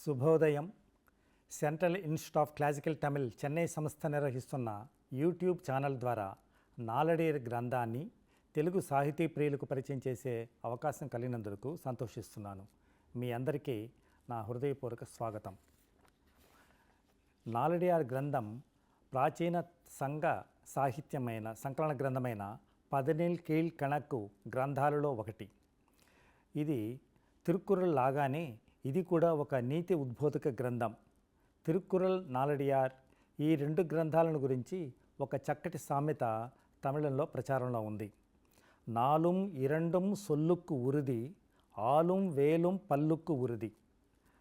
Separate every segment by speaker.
Speaker 1: శుభోదయం. Central institute of classical Tamil Chennai సంస్థ నిర్వహిస్తున్న యూట్యూబ్ ఛానల్ ద్వారా నాలడేర్ గ్రంథాన్ని తెలుగు సాహితీ ప్రియులకు పరిచయం చేసే అవకాశం కలిగినందుకు సంతోషిస్తున్నాను. మీ అందరికీ నా హృదయపూర్వక స్వాగతం. నాలడియార్ గ్రంథం ప్రాచీన సంఘ సాహిత్యమైన సంకలన గ్రంథమైన 14 కీழ்కణకు గ్రంథాలలో ఒకటి. ఇది తిరుక్కురల్ లాగానే ఇది కూడా ఒక నీతి ఉద్బోధక గ్రంథం. తిరుక్కురల్, నాలడియార్ ఈ రెండు గ్రంథాలను గురించి ఒక చక్కటి సామెత తమిళంలో ప్రచారంలో ఉంది. నాలుం ఇరండుం సొల్లుక్కు ఉరిది, ఆలుం వేలుం పల్లుక్కు ఉరిది.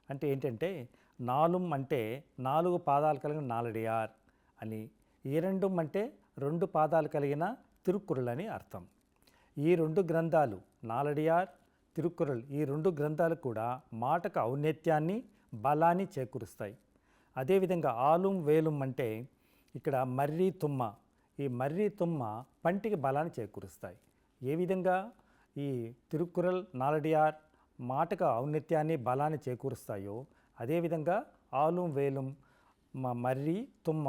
Speaker 1: అంటే ఏంటంటే నాలుం అంటే 4 పాదాలు కలిగిన నాలడియార్ అని, ఇరండుం అంటే 2 పాదాలు కలిగిన తిరుక్కురల్ అని అర్థం. ఈ రెండు గ్రంథాలు నాలడియార్, తిరుక్కురల్ ఈ రెండు గ్రంథాలు కూడా మాటకు ఔన్నత్యాన్ని బలాన్ని చేకూరుస్తాయి. అదేవిధంగా ఆలుం వేలుం అంటే ఇక్కడ మర్రి తుమ్మ, ఈ మర్రి తుమ్మ పంటికి బలాన్ని చేకూరుస్తాయి. ఏ విధంగా ఈ తిరుక్కురల్, నాలడియార్ మాటకు ఔన్నత్యాన్ని బలాన్ని చేకూరుస్తాయో అదేవిధంగా ఆలుం వేలుం మర్రి తుమ్మ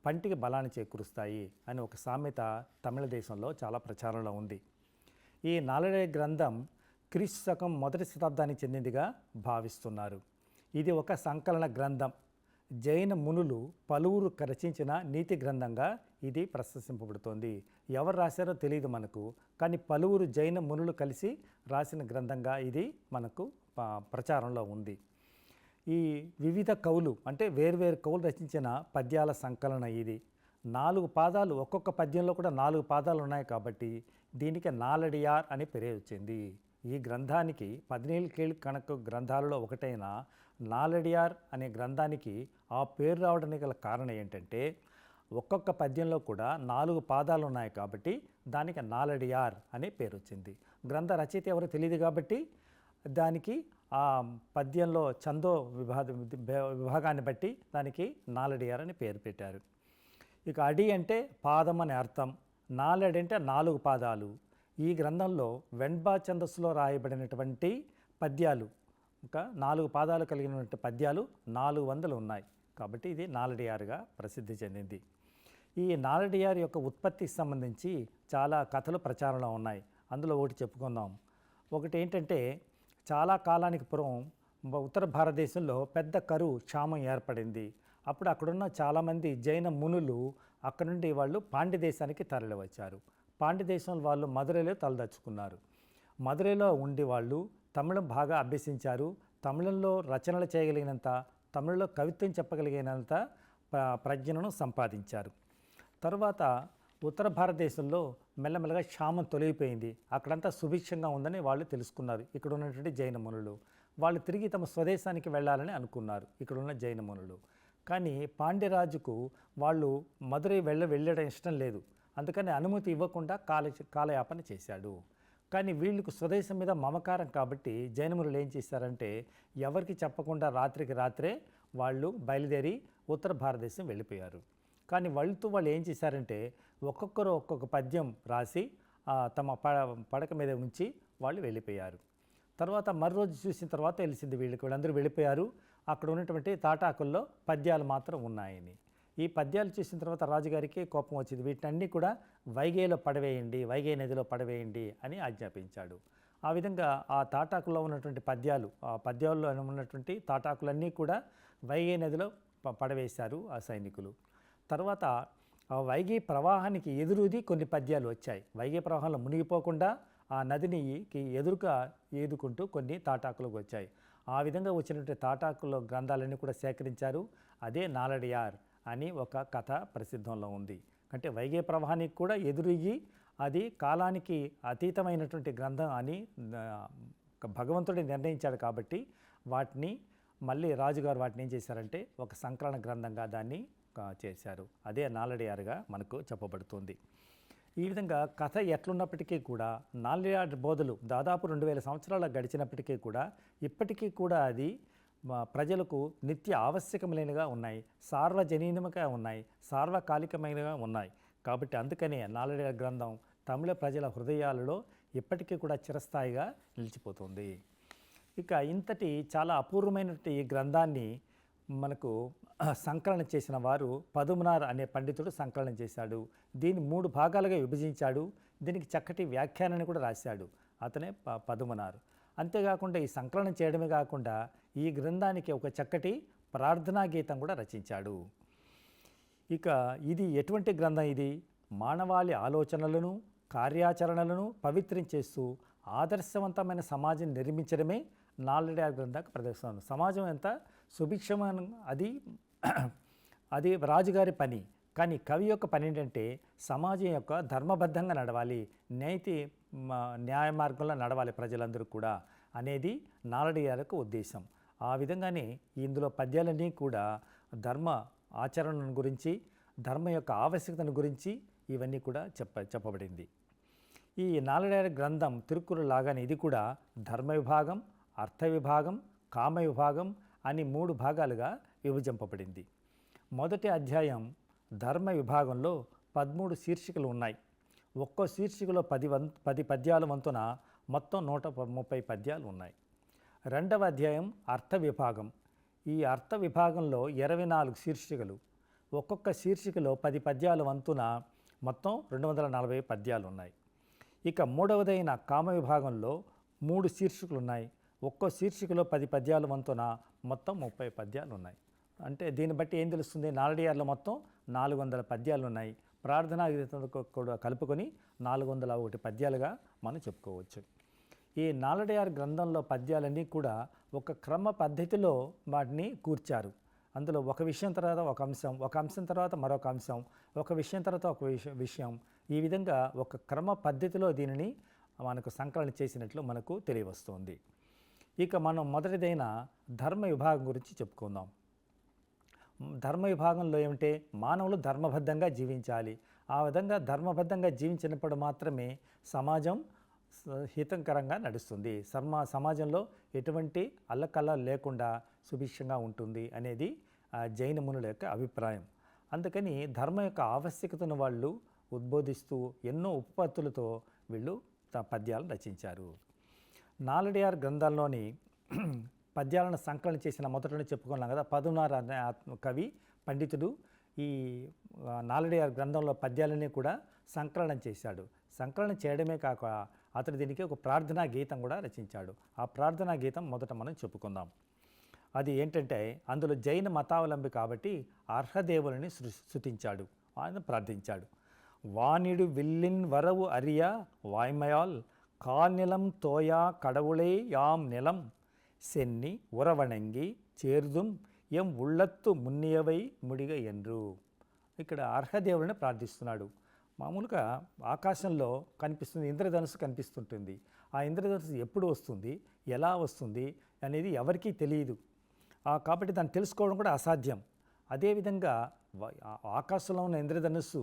Speaker 1: పంటికి బలాన్ని చేకూరుస్తాయి అని ఒక సామెత తమిళ దేశంలో చాలా ప్రచారంలో ఉంది. ఈ నాలడియార్ గ్రంథం క్రీస్తు శకం 1వ శతాబ్దానికి చెందిందిగా భావిస్తున్నారు. ఇది ఒక సంకలన గ్రంథం. జైన మునులు పలువురు రచించిన నీతి గ్రంథంగా ఇది ప్రశంసింపబడుతోంది. ఎవరు రాశారో తెలియదు మనకు, కానీ పలువురు జైన మునులు కలిసి రాసిన గ్రంథంగా ఇది మనకు ప్రచారంలో ఉంది. ఈ వివిధ కవులు అంటే వేర్వేరు కవులు రచించిన పద్యాల సంకలన ఇది. 4 పాదాలు, ఒక్కొక్క పద్యంలో కూడా 4 పాదాలు ఉన్నాయి కాబట్టి దీనికి నాలడియార్ అని పేరు వచ్చింది. ఈ గ్రంథానికి 14 కీழ்కణకు గ్రంథాలలో ఒకటైన నాలడియార్ అనే గ్రంథానికి ఆ పేరు రావడానికి గల కారణం ఏంటంటే ఒక్కొక్క పద్యంలో కూడా 4 పాదాలు ఉన్నాయి కాబట్టి దానికి నాలడియార్ అనే పేరు వచ్చింది. గ్రంథ రచయిత ఎవరో తెలియదు కాబట్టి దానికి ఆ పద్యంలో ఛందో విభాగాన్ని బట్టి దానికి నాలడియార్ అని పేరు పెట్టారు. ఇక అడి అంటే పాదం అని అర్థం, నాలడి అంటే 4 పాదాలు. ఈ గ్రంథంలో వెన్బా ఛందస్సులో రాయబడినటువంటి పద్యాలు, ఇంకా 4 పాదాలు కలిగినటువంటి పద్యాలు 400 ఉన్నాయి కాబట్టి ఇది నాలడియార్గా ప్రసిద్ధి చెందింది. ఈ నాలడియార్ యొక్క ఉత్పత్తికి సంబంధించి చాలా కథలు ప్రచారంలో ఉన్నాయి. అందులో ఒకటి చెప్పుకుందాం. ఒకటి ఏంటంటే చాలా కాలానికి పూర్వం ఉత్తర భారతదేశంలో పెద్ద కరువు క్షామం ఏర్పడింది. అప్పుడు అక్కడున్న చాలామంది జైన మునులు అక్కడ నుండి వాళ్ళు పాండ్య దేశానికి తరలి వచ్చారు. పాండ్య దేశం వాళ్ళు మదురైలో తలదచ్చుకున్నారు. మదురైలో ఉండి వాళ్ళు తమిళం బాగా అభ్యసించారు. తమిళంలో రచనలు చేయగలిగినంత, తమిళంలో కవిత్వం చెప్పగలిగినంత ప్రజ్ఞను సంపాదించారు. తర్వాత ఉత్తర భారతదేశంలో మెల్లమెల్లగా క్షామం తొలగిపోయింది. అక్కడంతా సుభిక్షంగా ఉందని వాళ్ళు తెలుసుకున్నారు. ఇక్కడ ఉన్నటువంటి జైన మునులు వాళ్ళు తిరిగి తమ స్వదేశానికి వెళ్ళాలని అనుకున్నారు ఇక్కడ ఉన్న జైన మునులు. కానీ పాండ్యరాజుకు వాళ్ళు మదురై వెళ్ళడం ఇష్టం లేదు. అందుకని అనుమతి ఇవ్వకుండా కాలయాపన చేశాడు. కానీ వీళ్ళకు స్వదేశం మీద మమకారం కాబట్టి జైనమునులు ఏం చేశారంటే ఎవరికి చెప్పకుండా రాత్రికి రాత్రే వాళ్ళు బయలుదేరి ఉత్తర భారతదేశం వెళ్ళిపోయారు. కానీ వాళ్ళు ఏం చేశారంటే ఒక్కొక్కరు ఒక్కొక్క పద్యం రాసి తమ పడక మీద ఉంచి వాళ్ళు వెళ్ళిపోయారు. తర్వాత మరోజు చూసిన తర్వాత తెలిసింది వీళ్ళందరూ వెళ్ళిపోయారు. అక్కడ ఉన్నటువంటి తాటాకుల్లో పద్యాలు మాత్రం ఉన్నాయని. ఈ పద్యాలు చూసిన తర్వాత రాజుగారికి కోపం వచ్చింది. వీటినన్నీ కూడా వైగైలో పడవేయండి, వైగై నదిలో పడవేయండి అని ఆజ్ఞాపించాడు. ఆ విధంగా ఆ తాటాకుల్లో ఉన్నటువంటి పద్యాలు, ఆ పద్యాల్లో ఉన్నటువంటి తాటాకులన్నీ కూడా వైగై నదిలో పడవేశారు ఆ సైనికులు. తర్వాత ఆ వైగై ప్రవాహానికి ఎదురుది కొన్ని పద్యాలు వచ్చాయి. వైగై ప్రవాహంలో మునిగిపోకుండా ఆ నదిని ఎదురుగా ఈదుకుంటూ కొన్ని తాటాకులకు వచ్చాయి. ఆ విధంగా వచ్చినటువంటి తాటాకుల గ్రంథాలన్నీ కూడా సేకరించారు. అదే నాలడియార్ అని ఒక కథ ప్రసిద్ధంలో ఉంది. అంటే వైగై ప్రవాహానికి కూడా ఎదురుగి అది కాలానికి అతీతమైనటువంటి గ్రంథం అని భగవంతుడే నిర్ణయించాడు కాబట్టి వాటిని మళ్ళీ రాజుగారు వాటిని ఏం చేశారంటే ఒక సంకలన గ్రంథంగా దాన్ని చేశారు. అదే నాలడియార్గా మనకు చెప్పబడుతుంది. ఈ విధంగా కథ ఎట్లున్నప్పటికీ కూడా నాలడియార్ బోధలు దాదాపు 2000 సంవత్సరాలు గడిచినప్పటికీ కూడా ఇప్పటికీ కూడా అది ప్రజలకు నిత్య ఆవశ్యకమైనగా ఉన్నాయి, సార్వజనీనముగా ఉన్నాయి, సార్వకాలికమైనగా ఉన్నాయి. కాబట్టి అందుకనే నాలడియార్ గ్రంథం తమిళ ప్రజల హృదయాలలో ఇప్పటికీ కూడా చిరస్థాయిగా నిలిచిపోతుంది. ఇక ఇంతటి చాలా అపూర్వమైనటువంటి ఈ గ్రంథాన్ని మనకు సంకలనం చేసిన వారు పదుమనార్ అనే పండితుడు సంకలనం చేశాడు. దీన్ని 3 భాగాలుగా విభజించాడు. దీనికి చక్కటి వ్యాఖ్యానాన్ని కూడా రాశాడు. అతనే పదుమనార్. అంతేకాకుండా ఈ సంకలనం చేయడమే కాకుండా ఈ గ్రంథానికి ఒక చక్కటి ప్రార్థనా గీతం కూడా రచించాడు. ఇక ఇది ఎటువంటి గ్రంథం? ఇది మానవాళి ఆలోచనలను, కార్యాచరణలను పవిత్రం చేస్తూ ఆదర్శవంతమైన సమాజం నిర్మించడమే నాలెడ్జ్ గ్రంథానికి ప్రదర్శన. సమాజం ఎంత సుభిక్షమైన అది రాజుగారి పని. కానీ కవి యొక్క పని ఏంటంటే సమాజం యొక్క ధర్మబద్ధంగా నడవాలి, న్యాయ మార్గంలో నడవాలి ప్రజలందరూ కూడా అనేది నాలెడ్జ్ యొక్క ఉద్దేశం. ఆ విధంగానే ఇందులో పద్యాలన్నీ కూడా ధర్మ ఆచరణను గురించి, ధర్మ యొక్క ఆవశ్యకతను గురించి ఇవన్నీ కూడా చెప్పబడింది. ఈ నాలెడ్జ్ గ్రంథం తిరుక్కురల్ లాగానే ఇది కూడా ధర్మ విభాగం, అర్థ విభాగం, కామ విభాగం అని 3 భాగాలుగా విభజింపబడింది. మొదటి అధ్యాయం ధర్మ విభాగంలో 13 శీర్షికలు ఉన్నాయి. ఒక్కో శీర్షికలో 10 పద్యాల వంతున మొత్తం 130 పద్యాలు ఉన్నాయి. రెండవ అధ్యాయం అర్థ విభాగం. ఈ అర్థ విభాగంలో 24 శీర్షికలు, ఒక్కొక్క శీర్షికలో 10 పద్యాల వంతున మొత్తం 240 పద్యాలు ఉన్నాయి. ఇక మూడవదైన కామ విభాగంలో 3 శీర్షికలు ఉన్నాయి. ఒక్కో శీర్షికలో 10 పద్యాల వంతున మొత్తం 30 పద్యాలు ఉన్నాయి. అంటే దీన్ని బట్టి ఏం తెలుస్తుంది? నాలెడ్జ్లో మొత్తం 400 పద్యాలు ఉన్నాయి. ప్రార్థనా గీతంతో కూడా కలుపుకొని 401 పద్యాలుగా మనం చెప్పుకోవచ్చు. ఈ నాలెడ్జ్ గ్రంథంలో పద్యాలన్నీ కూడా ఒక క్రమ పద్ధతిలో వాటిని కూర్చారు. అందులో ఒక విషయం తర్వాత ఒక అంశం, ఒక అంశం తర్వాత మరొక అంశం, ఒక విషయం తర్వాత ఒక విషయం, ఈ విధంగా ఒక క్రమ పద్ధతిలో దీనిని మనకు సంకలనం చేసినట్లు మనకు తెలియవస్తుంది. ఇక మనం మొదటిదైన ధర్మ విభాగం గురించి చెప్పుకుందాం. ధర్మ విభాగంలో ఏమిటంటే మానవులు ధర్మబద్ధంగా జీవించాలి. ఆ విధంగా ధర్మబద్ధంగా జీవించినప్పుడు మాత్రమే సమాజం హితకరంగా నడుస్తుంది. సమాజంలో ఎటువంటి అల్లకల్లాలు లేకుండా సుభిక్షంగా ఉంటుంది అనేది జైన మునుల యొక్క అభిప్రాయం. అందుకని ధర్మం యొక్క ఆవశ్యకతను వాళ్ళు ఉద్బోధిస్తూ ఎన్నో ఉపపత్తులతో వీళ్ళు పద్యాలను రచించారు. నాలెడ్జ్ గ్రంథాల్లోని పద్యాలను సంకలనం చేసిన మొదటనే చెప్పుకున్నాం కదా, పదుమనార్ అనే కవి పండితుడు ఈ నాలెడ్జ్ గ్రంథంలో పద్యాలన్నీ కూడా సంకలనం చేశాడు. సంకలనం చేయడమే కాక అతడు దీనికి ఒక ప్రార్థనా గీతం కూడా రచించాడు. ఆ ప్రార్థనా గీతం మొదట మనం చెప్పుకుందాం. అది ఏంటంటే అందులో జైన మతావలంబి కాబట్టి అర్హదేవులని స్తుతించాడు, ఆయన ప్రార్థించాడు. వానిడు విల్లిన్ వరవు అరియా వాய்மையால் கால்நிலம் தோயா கடவுளே யாம் நிலம் சென்னி உறவணங்கி చేర్దుం ఎం ఉళ్ళత్తు మున్నియవై ముడిగ ఎండ్రు. ఇక్కడ అర్హదేవుని ప్రార్థిస్తున్నాడు. మామూలుగా ఆకాశంలో కనిపిస్తుంది, ఇంద్రధనుస్సు కనిపిస్తుంటుంది. ఆ ఇంద్రధనుస్సు ఎప్పుడు వస్తుంది, ఎలా వస్తుంది అనేది ఎవరికీ తెలియదు. కాబట్టి దాన్ని తెలుసుకోవడం కూడా అసాధ్యం. అదేవిధంగా ఆకాశంలో ఉన్న ఇంద్రధనుస్సు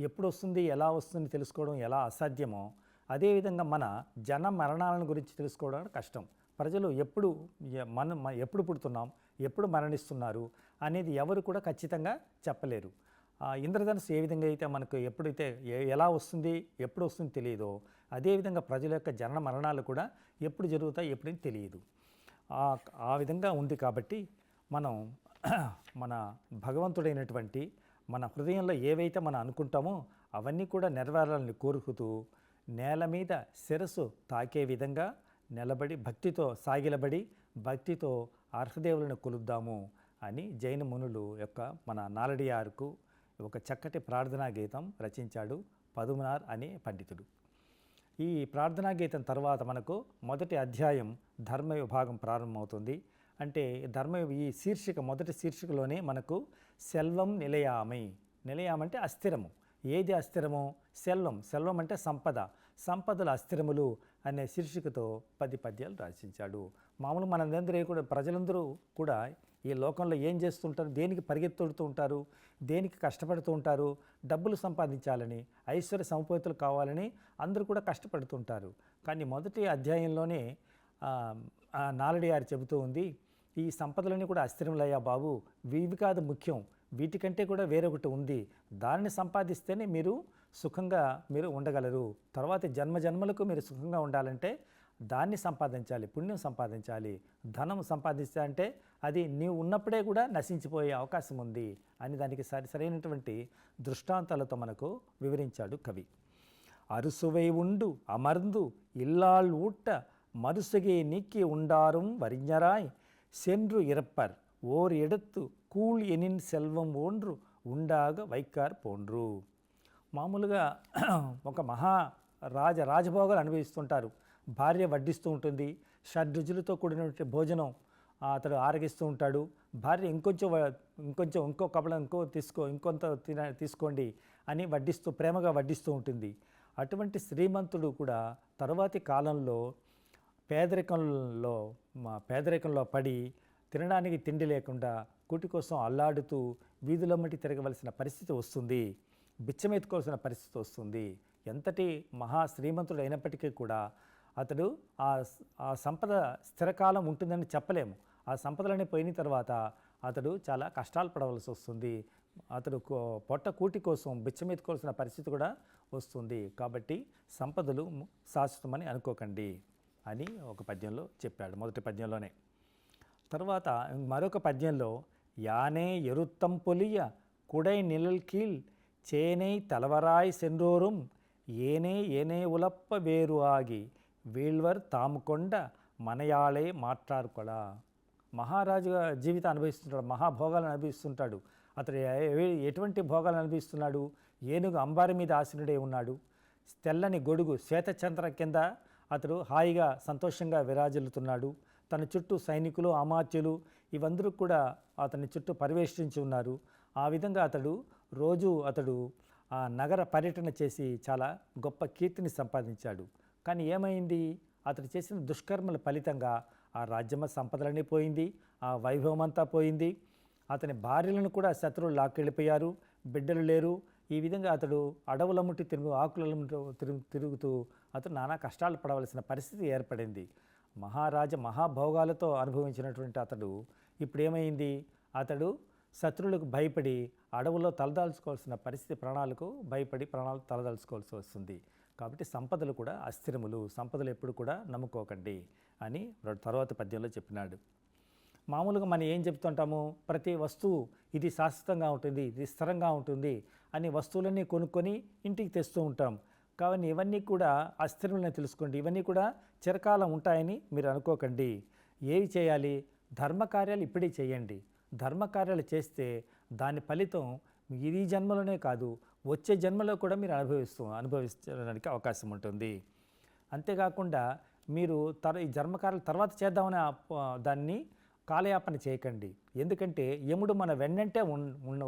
Speaker 1: ఎప్పుడు వస్తుంది, ఎలా వస్తుంది తెలుసుకోవడం ఎలా అసాధ్యమో, అదేవిధంగా మన జన మరణాలను గురించి తెలుసుకోవడం కష్టం. ప్రజలు ఎప్పుడు పుడుతున్నాం, ఎప్పుడు మరణిస్తున్నారు అనేది ఎవరు కూడా ఖచ్చితంగా చెప్పలేరు. ఇంద్రధనుస్సు ఏ విధంగా అయితే మనకు ఎప్పుడైతే ఎలా వస్తుంది, ఎప్పుడు వస్తుంది తెలియదో, అదేవిధంగా ప్రజల యొక్క జనన మరణాలు కూడా ఎప్పుడు జరుగుతాయి, ఎప్పుడైతే తెలియదు. ఆ విధంగా ఉంది. కాబట్టి మనం మన భగవంతుడైనటువంటి మన హృదయంలో ఏవైతే మనం అనుకుంటామో అవన్నీ కూడా నెరవేరాలని కోరుకుతూ నేల మీద శిరస్సు తాకే విధంగా నిలబడి భక్తితో సాగిలబడి భక్తితో అర్హదేవులను కొలుద్దాము అని జైన మునులు యొక్క మన నాలెడ్జ్కు ఒక చక్కటి ప్రార్థనా గీతం రచించాడు పదుమనార్ అనే పండితుడు. ఈ ప్రార్థనా గీతం తర్వాత మనకు మొదటి అధ్యాయం ధర్మ విభాగం ప్రారంభమవుతుంది. అంటే ఈ శీర్షిక మొదటి శీర్షికలోనే మనకు సెల్వం నిలయామై, నిలయామంటే అస్థిరము. ఏది అస్థిరము? సెల్వం అంటే సంపదలు అస్థిరములు అనే శీర్షికతో 10 పద్యాలు రచించాడు. మామూలు మనందరూ కూడా ప్రజలందరూ కూడా ఈ లోకంలో ఏం చేస్తుంటారు, దేనికి పరిగెత్తుతూ ఉంటారు, దేనికి కష్టపడుతూ ఉంటారు, డబ్బులు సంపాదించాలని, ఐశ్వర్య సంపత్తులు కావాలని అందరూ కూడా కష్టపడుతుంటారు. కానీ మొదటి అధ్యాయంలోనే నాలెడ్జ్ చెబుతూ ఉంది, ఈ సంపదలన్నీ కూడా అస్థిరములయ్యా బాబు, ఇవి కాదు ముఖ్యం, వీటికంటే కూడా వేరొకటి ఉంది, దాన్ని సంపాదిస్తేనే మీరు సుఖంగా ఉండగలరు. తర్వాత జన్మలకు మీరు సుఖంగా ఉండాలంటే దాన్ని సంపాదించాలి, పుణ్యం సంపాదించాలి. ధనం సంపాదించాలంటే అది నీవు ఉన్నప్పుడే కూడా నశించిపోయే అవకాశం ఉంది అని దానికి సరైనటువంటి దృష్టాంతాలతో మనకు వివరించాడు కవి. అరుసువై ఉండు అమర్ந்து ఇల్లాల్ ఊట్ట మరుసుగే నీకి ఉండారుం వరిஞராய் சென்று ఇరప్పర్ ఓర్ ఎడత్తు కూల్ ఎనిన్ సెల్వం ఓండ్రు ఉండాగ వైకార్ పోండ్రు. మామూలుగా ఒక రాజభోగాలు అనుభవిస్తుంటారు. భార్య వడ్డిస్తూ ఉంటుంది, షడ్రుచులతో కూడినటువంటి భోజనం అతడు ఆరగిస్తూ ఉంటాడు. భార్య ఇంకో కబళం ఇంకొంత తీసుకోండి అని ప్రేమగా వడ్డిస్తూ ఉంటుంది. అటువంటి శ్రీమంతుడు కూడా తరువాతి కాలంలో పేదరికంలో పడి తినడానికి తిండి లేకుండా కూటి కోసం అల్లాడుతూ వీధులమ్మటి తిరగవలసిన పరిస్థితి వస్తుంది, బిచ్చమెత్తుకోవాల్సిన పరిస్థితి వస్తుంది. ఎంతటి మహా శ్రీమంతుడు అయినప్పటికీ కూడా అతడు ఆ సంపద స్థిరకాలం ఉంటుందని చెప్పలేము. ఆ సంపదలన్నీ పోయిన తర్వాత అతడు చాలా కష్టాలు పడవలసి వస్తుంది. అతడు కూటి కోసం బిచ్చమెత్తుకోవాల్సిన పరిస్థితి కూడా వస్తుంది. కాబట్టి సంపదలు శాశ్వతమని అనుకోకండి అని ఒక పద్యంలో చెప్పాడు, మొదటి పద్యంలోనే. తర్వాత మరొక పద్యంలో యానే ఎరుత్తం పొలియ కుడై నిழல் కీల్ చేనై తలవరాయ్ సెండ్రోరుం ఏనే ఉలప్ప వేరు ఆగి వీళ్వర్ తాముకొండ మనయాళే మాట్లాడుకోడా. మహారాజు జీవితం అనుభవిస్తుంటాడు, మహాభోగాలను అనుభవిస్తుంటాడు. అతడు ఎటువంటి భోగాలను అనుభవిస్తున్నాడు? ఏనుగు అంబారి మీద ఆసీనుడై ఉన్నాడు. తెల్లని గొడుగు శ్వేతచంద్ర కింద అతడు హాయిగా సంతోషంగా విరాజిల్లుతున్నాడు. తన చుట్టూ సైనికులు, అమాత్యులు ఇవందరూ కూడా అతని చుట్టూ పరివేష్టించి ఉన్నారు. ఆ విధంగా అతడు ఆ నగర పర్యటన చేసి చాలా గొప్ప కీర్తిని సంపాదించాడు. కానీ ఏమైంది? అతడు చేసిన దుష్కర్మల ఫలితంగా ఆ రాజ్యమ సంపదలన్నీ పోయింది, ఆ వైభవం అంతా పోయింది. అతని భార్యలను కూడా శత్రువులు లాక్కెళ్ళిపోయారు, బిడ్డలు లేరు. ఈ విధంగా అతడు అడవులముట్టి తిరుగుతూ అతడు నానా కష్టాలు పడవలసిన పరిస్థితి ఏర్పడింది. మహాభోగాలతో అనుభవించినటువంటి అతడు ఇప్పుడు ఏమైంది? అతడు శత్రువులకు భయపడి అడవుల్లో తలదాల్చుకోవాల్సిన పరిస్థితి, ప్రాణాలకు భయపడి ప్రాణాలు తలదాల్చుకోవాల్సి వస్తుంది. కాబట్టి సంపదలు కూడా అస్థిరములు, సంపదలు ఎప్పుడు కూడా నమ్ముకోకండి అని తర్వాత పద్యంలో చెప్పినాడు. మామూలుగా మనం ఏం చెప్తుంటాము? ప్రతి వస్తువు ఇది శాశ్వతంగా ఉంటుంది, ఇది స్థిరంగా ఉంటుంది అని వస్తువులన్నీ కొనుక్కొని ఇంటికి తెస్తూ ఉంటాం. కాబట్టి ఇవన్నీ కూడా అస్థిరములని తెలుసుకోండి, ఇవన్నీ కూడా చిరకాలం ఉంటాయని మీరు అనుకోకండి. ఏవి చేయాలి? ధర్మకార్యాలు ఇప్పుడే చేయండి. ధర్మకార్యాలు చేస్తే దాని ఫలితం ఈ జన్మలోనే కాదు, వచ్చే జన్మలో కూడా మీరు అనుభవించడానికి అవకాశం ఉంటుంది. అంతేకాకుండా మీరు ఈ ధర్మకార్యాలు తర్వాత చేద్దామని దాన్ని కాలయాపన చేయకండి. ఎందుకంటే యముడు మన వెన్నంటే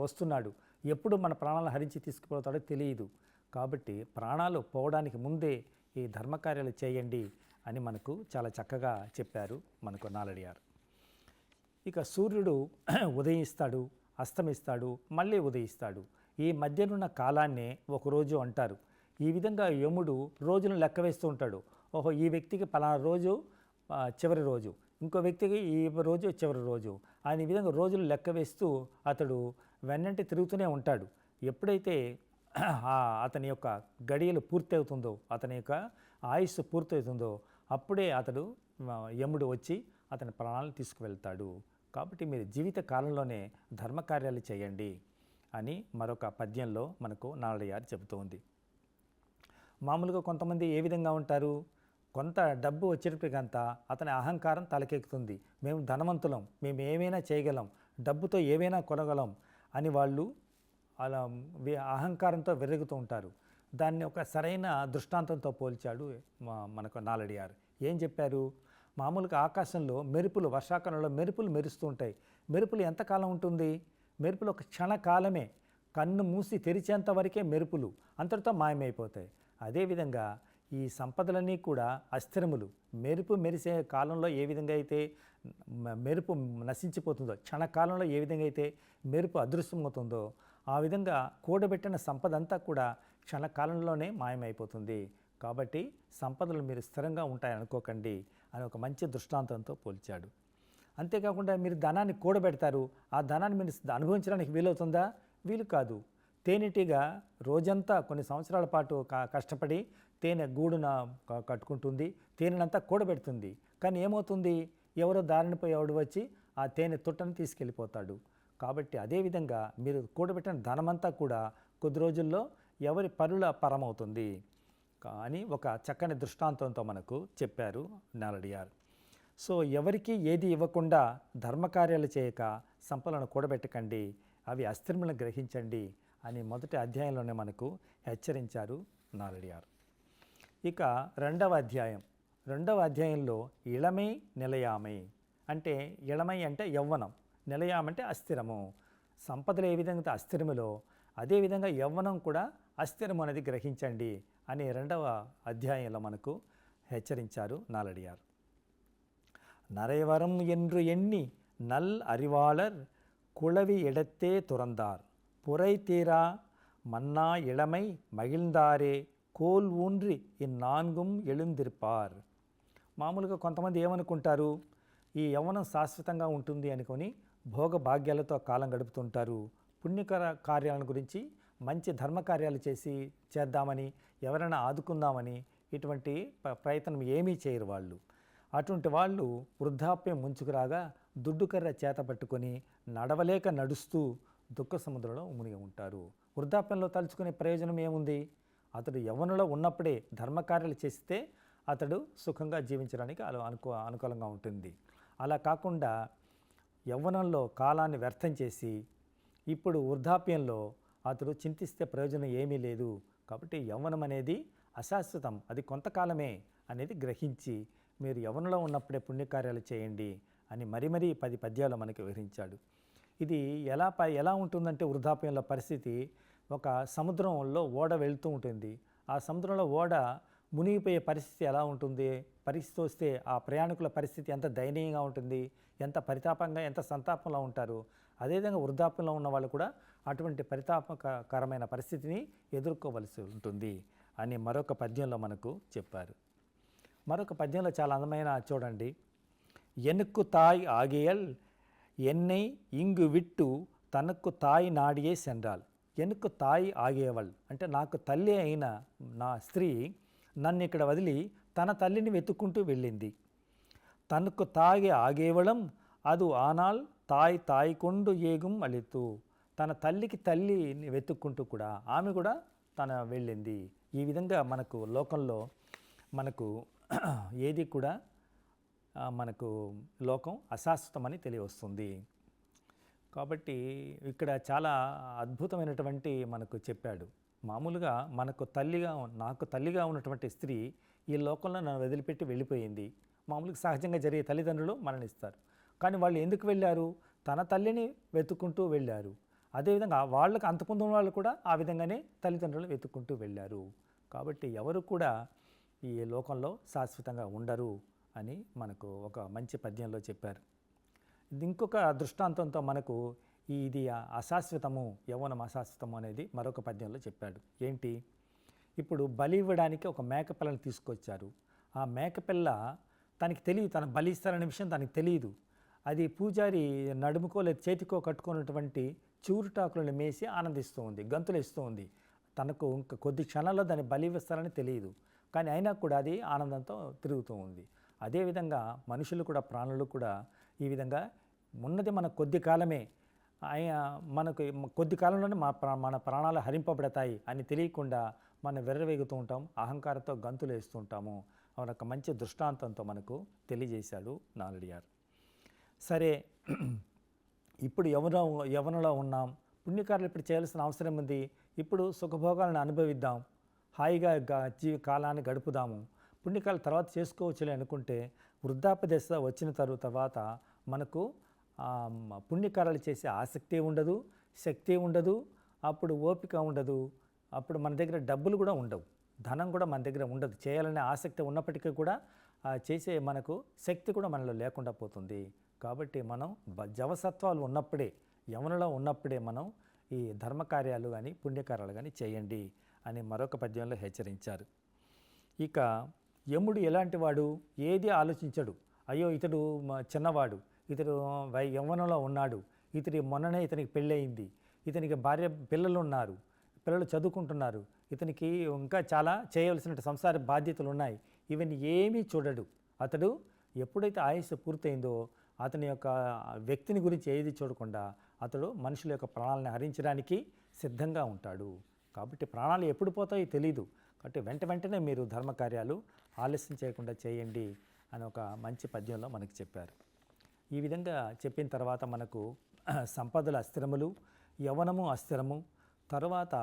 Speaker 1: వస్తున్నాడు. ఎప్పుడు మన ప్రాణాలను హరించి తీసుకుపోతాడో తెలియదు. కాబట్టి ప్రాణాలు పోవడానికి ముందే ఈ ధర్మకార్యాలు చేయండి అని మనకు చాలా చక్కగా చెప్పారు మనకు నాలడియారు. ఇక సూర్యుడు ఉదయిస్తాడు, అస్తమిస్తాడు, మళ్ళీ ఉదయిస్తాడు. ఈ మధ్యనున్న కాలాన్నే ఒకరోజు అంటారు. ఈ విధంగా యముడు రోజులను లెక్క వేస్తూ ఉంటాడు. ఓహో, ఈ వ్యక్తికి పలానా రోజు చివరి రోజు, ఇంకో వ్యక్తికి ఈ రోజు చివరి రోజు అని ఈ విధంగా రోజులు లెక్క వేస్తూ అతడు వెన్నంటి తిరుగుతూనే ఉంటాడు. ఎప్పుడైతే అతని యొక్క గడియలు పూర్తవుతుందో, అతని యొక్క ఆయుస్సు పూర్తవుతుందో అప్పుడే యముడు వచ్చి అతని ప్రాణాలను తీసుకువెళ్తాడు. కాబట్టి మీరు జీవిత కాలంలోనే ధర్మకార్యాలు చేయండి అని మరొక పద్యంలో మనకు నాలడియారు చెబుతోంది. మామూలుగా కొంతమంది ఏ విధంగా ఉంటారు? కొంత డబ్బు వచ్చేటప్పటికంతా అతని అహంకారం తలకెక్కుతుంది. మేము ధనవంతులం, మేము ఏమైనా చేయగలం, డబ్బుతో ఏవైనా కొనగలం అని వాళ్ళు అలా అహంకారంతో విరుగుతూ ఉంటారు. దాన్ని ఒక సరైన దృష్టాంతంతో పోల్చాడు మనకు నాలడియారు. ఏం చెప్పారు? మామూలుగా ఆకాశంలో మెరుపులు, వర్షాకాలంలో మెరుపులు మెరుస్తూ ఉంటాయి. మెరుపులు ఎంతకాలం ఉంటుంది? మెరుపులు ఒక క్షణకాలమే, కన్ను మూసి తెరిచేంత వరకే మెరుపులు, అంతటితో మాయమైపోతాయి. అదేవిధంగా ఈ సంపదలన్నీ కూడా అస్థిరములు. మెరుపు మెరిసే కాలంలో ఏ విధంగా అయితే మెరుపు నశించిపోతుందో, క్షణకాలంలో ఏ విధంగా అయితే మెరుపు అదృశ్యమవుతుందో ఆ విధంగా కూడబెట్టిన సంపద అంతా కూడా క్షణకాలంలోనే మాయమైపోతుంది. కాబట్టి సంపదలు మీరు స్థిరంగా ఉంటాయనుకోకండి అని ఒక మంచి దృష్టాంతంతో పోల్చాడు. అంతేకాకుండా మీరు ధనాన్ని కూడబెడతారు, ఆ ధనాన్ని మీరు అనుభవించడానికి వీలవుతుందా? వీలు కాదు. తేనెటీగ రోజంతా కొన్ని సంవత్సరాల పాటు కష్టపడి తేనె గూడున కట్టుకుంటుంది, తేనెనంతా కూడబెడుతుంది. కానీ ఏమవుతుంది, ఎవరో దారిన పోయేవాడు వచ్చి ఆ తేనె తుట్టను తీసుకెళ్ళిపోతాడు. కాబట్టి అదేవిధంగా మీరు కూడబెట్టిన ధనమంతా కూడా కొద్ది రోజుల్లో ఎవరి పరుల పరమవుతుంది అని ఒక చక్కని దృష్టాంతంతో మనకు చెప్పారు నాలడియార్. సో ఎవరికి ఏది ఇవ్వకుండా ధర్మకార్యాలు చేయక సంపదలను కూడబెట్టకండి, అవి అస్థిరములను గ్రహించండి అని మొదటి అధ్యాయంలోనే మనకు హెచ్చరించారు నాలడియార్. ఇక రెండవ అధ్యాయంలో ఇళమై నిలయామై అంటే, ఇళమై అంటే యవ్వనం, నిలయామంటే అస్థిరము. సంపదలు ఏ విధంగా అస్థిరములో అదేవిధంగా యవ్వనం కూడా అస్థిరము అనేది గ్రహించండి అని రెండవ అధ్యాయంలో మనకు హెచ్చరించారు నాలడియార్. నరైవరం என்று ఎన్ని నల్ அறிவாளர் குளவி இடத்தே துறந்தார் புரை தீரா மன்னா இளமை మగిల్దారే కోల్ ఊండ్రి ఇన్నాన్గుం எழுந்திருப்பார். మామూలుగా కొంతమంది ఏమనుకుంటారు, ఈ యవ్వనం శాశ్వతంగా ఉంటుంది అనుకొని భోగ భాగ్యాలతో కాలం గడుపుతుంటారు. పుణ్యకర కార్యాలను గురించి మంచి ధర్మకార్యాలు చేద్దామని, ఎవరైనా ఆదుకుందామని ఇటువంటి ప్రయత్నం ఏమీ చేయరు వాళ్ళు. అటువంటి వాళ్ళు వృద్ధాప్యం ముంచుకురాగా దుడ్డుకర్ర చేత పట్టుకొని నడవలేక నడుస్తూ దుఃఖ సముద్రంలో మునిగి ఉంటారు. వృద్ధాప్యంలో తలుచుకునే ప్రయోజనం ఏముంది? అతడు యవ్వనంలో ఉన్నప్పుడే ధర్మకార్యాలు చేస్తే అతడు సుఖంగా జీవించడానికి అనుకూలంగా ఉంటుంది. అలా కాకుండా యవ్వనంలో కాలాన్ని వ్యర్థం చేసి ఇప్పుడు వృద్ధాప్యంలో అతడు చింతిస్తే ప్రయోజనం ఏమీ లేదు. కాబట్టి యవ్వనం అనేది అశాశ్వతం, అది కొంతకాలమే అనేది గ్రహించి మీరు యవ్వనంలో ఉన్నప్పుడే పుణ్యకార్యాలు చేయండి అని మరీ 10 పద్యాలు మనకి వివరించాడు. ఇది ఎలా ఉంటుందంటే వృద్ధాప్యంలో పరిస్థితి, ఒక సముద్రంలో ఓడ వెళ్తూ ఉంటుంది. ఆ సముద్రంలో ఓడ మునిగిపోయే పరిస్థితి ఎలా ఉంటుంది? పరిస్థితి వస్తే ఆ ప్రయాణికుల పరిస్థితి ఎంత దయనీయంగా ఉంటుంది, ఎంత పరితాపంగా, ఎంత సంతాపంలో ఉంటారు. అదేవిధంగా వృద్ధాప్యంలో ఉన్న వాళ్ళు కూడా అటువంటి పరితాపకరమైన పరిస్థితిని ఎదుర్కోవలసి ఉంటుంది అని మరొక పద్యంలో మనకు చెప్పారు. మరొక పద్యంలో చాలా అందమైన చూడండి. ఎనుక్కు తాయ్ ఆగేయల్ ఎన్నై ఇంగు విట్టు తనకు తాయ్ నాడియే సెండ్రాల్. ఎనుక్కు తాయ్ ఆగేవల్ అంటే నాకు తల్లి అయిన నా స్త్రీ నన్ను ఇక్కడ వదిలి తన తల్లిని వెతుక్కుంటూ వెళ్ళింది. తనకు తాగి ఆగేవడం అది ఆనాల్ తాయ్ కొండు ఏగుం అలితూ. తన తల్లిని వెతుక్కుంటూ కూడా ఆమె కూడా తన వెళ్ళింది. ఈ విధంగా మనకు లోకంలో మనకు ఏది కూడా మనకు లోకం అశాశ్వతమని తెలియవస్తుంది. కాబట్టి ఇక్కడ చాలా అద్భుతమైనటువంటి మనకు చెప్పాడు. మామూలుగా నాకు తల్లిగా ఉన్నటువంటి స్త్రీ ఈ లోకంలో నన్ను వదిలిపెట్టి వెళ్ళిపోయింది. మామూలుగా సహజంగా జరిగే తల్లిదండ్రులు మరణిస్తారు. కానీ వాళ్ళు ఎందుకు వెళ్ళారు? తన తల్లిని వెతుక్కుంటూ వెళ్ళారు. అదేవిధంగా వాళ్ళకి అంతకుముందు వాళ్ళు కూడా ఆ విధంగానే తల్లిదండ్రులు వెతుక్కుంటూ వెళ్ళారు. కాబట్టి ఎవరు కూడా ఈ లోకంలో శాశ్వతంగా ఉండరు అని మనకు ఒక మంచి పద్యంలో చెప్పారు. ఇంకొక దృష్టాంతంతో మనకు ఇది అశాశ్వతము, యవ్వనం అశాశ్వతము అనేది మరొక పద్యంలో చెప్పాడు. ఏంటి? ఇప్పుడు బలి ఇవ్వడానికి ఒక మేకపిల్లని తీసుకొచ్చారు. ఆ మేకపిల్ల తనకి తెలియదు, తన బలి ఇస్తారనే విషయం తనకి తెలియదు. అది పూజారి నడుముకో లేదా చేతికో కట్టుకున్నటువంటి చూరుటాకులను మేసి ఆనందిస్తూ ఉంది, గంతులేస్తూ ఉంది. తనకు ఇంకా కొద్ది క్షణాల్లో దాన్ని బలి ఇస్తారని తెలియదు, కానీ అయినా కూడా అది ఆనందంతో తిరుగుతూ ఉంది. అదేవిధంగా మనుషులు కూడా, ప్రాణులు కూడా ఈ విధంగా ఉన్నది మన కొద్ది కాలమే, మనకు కొద్ది కాలంలోనే మన ప్రాణాలు హరింపబడతాయి అని తెలియకుండా మనం వెర్రవేగుతూ ఉంటాం, అహంకారంతో గంతులు వేస్తూ ఉంటాము. ఒక మంచి దృష్టాంతంతో మనకు తెలియజేశాడు నాలడియార్. సరే, ఇప్పుడు యవ్వనంలో ఉన్నాం, పుణ్యకార్యాలు ఇప్పుడు చేయాల్సిన అవసరం ఉంది. ఇప్పుడు సుఖభోగాలను అనుభవిద్దాం, హాయిగా కాలాన్ని గడుపుదాము, పుణ్యకాలు తర్వాత చేసుకోవచ్చులే అనుకుంటే వృద్ధాప్య దశ వచ్చిన తర్వాత మనకు పుణ్యకార్యాలు చేసే ఆసక్తి ఉండదు, శక్తి ఉండదు, అప్పుడు ఓపిక ఉండదు, అప్పుడు మన దగ్గర డబ్బులు కూడా ఉండవు, ధనం కూడా మన దగ్గర ఉండదు. చేయాలనే ఆసక్తి ఉన్నప్పటికీ కూడా చేసే మనకు శక్తి కూడా మనలో లేకుండా పోతుంది. కాబట్టి మనం జవసత్వాలు ఉన్నప్పుడే, యవనలో ఉన్నప్పుడే మనం ఈ ధర్మకార్యాలు కానీ పుణ్యకార్యాలు కానీ చేయండి అని మరొక పద్యంలో హెచ్చరించారు. ఇక యముడు ఎలాంటి వాడు? ఏది ఆలోచించడు. అయ్యో ఇతడు చిన్నవాడు, ఇతడు యవ్వనంలో ఉన్నాడు, మొన్ననే ఇతనికి పెళ్ళయింది, ఇతనికి పిల్లలు ఉన్నారు, పిల్లలు చదువుకుంటున్నారు, ఇతనికి ఇంకా చాలా చేయవలసిన సంసార బాధ్యతలు ఉన్నాయి, ఇవన్నీ ఏమీ చూడడు. అతడు ఎప్పుడైతే ఆయుష్ పూర్తయిందో అతని యొక్క వ్యక్తిని గురించి ఏది చూడకుండా అతడు మనుషుల యొక్క ప్రాణాలను హరించడానికి సిద్ధంగా ఉంటాడు. కాబట్టి ప్రాణాలు ఎప్పుడు పోతాయో తెలియదు. కాబట్టి వెంటనే మీరు ధర్మకార్యాలు ఆలస్యం చేయకుండా చేయండి అని ఒక మంచి పద్యంలో మనకి చెప్పారు. ఈ విధంగా చెప్పిన తర్వాత మనకు సంపదల అస్థిరములు, యవ్వనము అస్థిరము, తర్వాత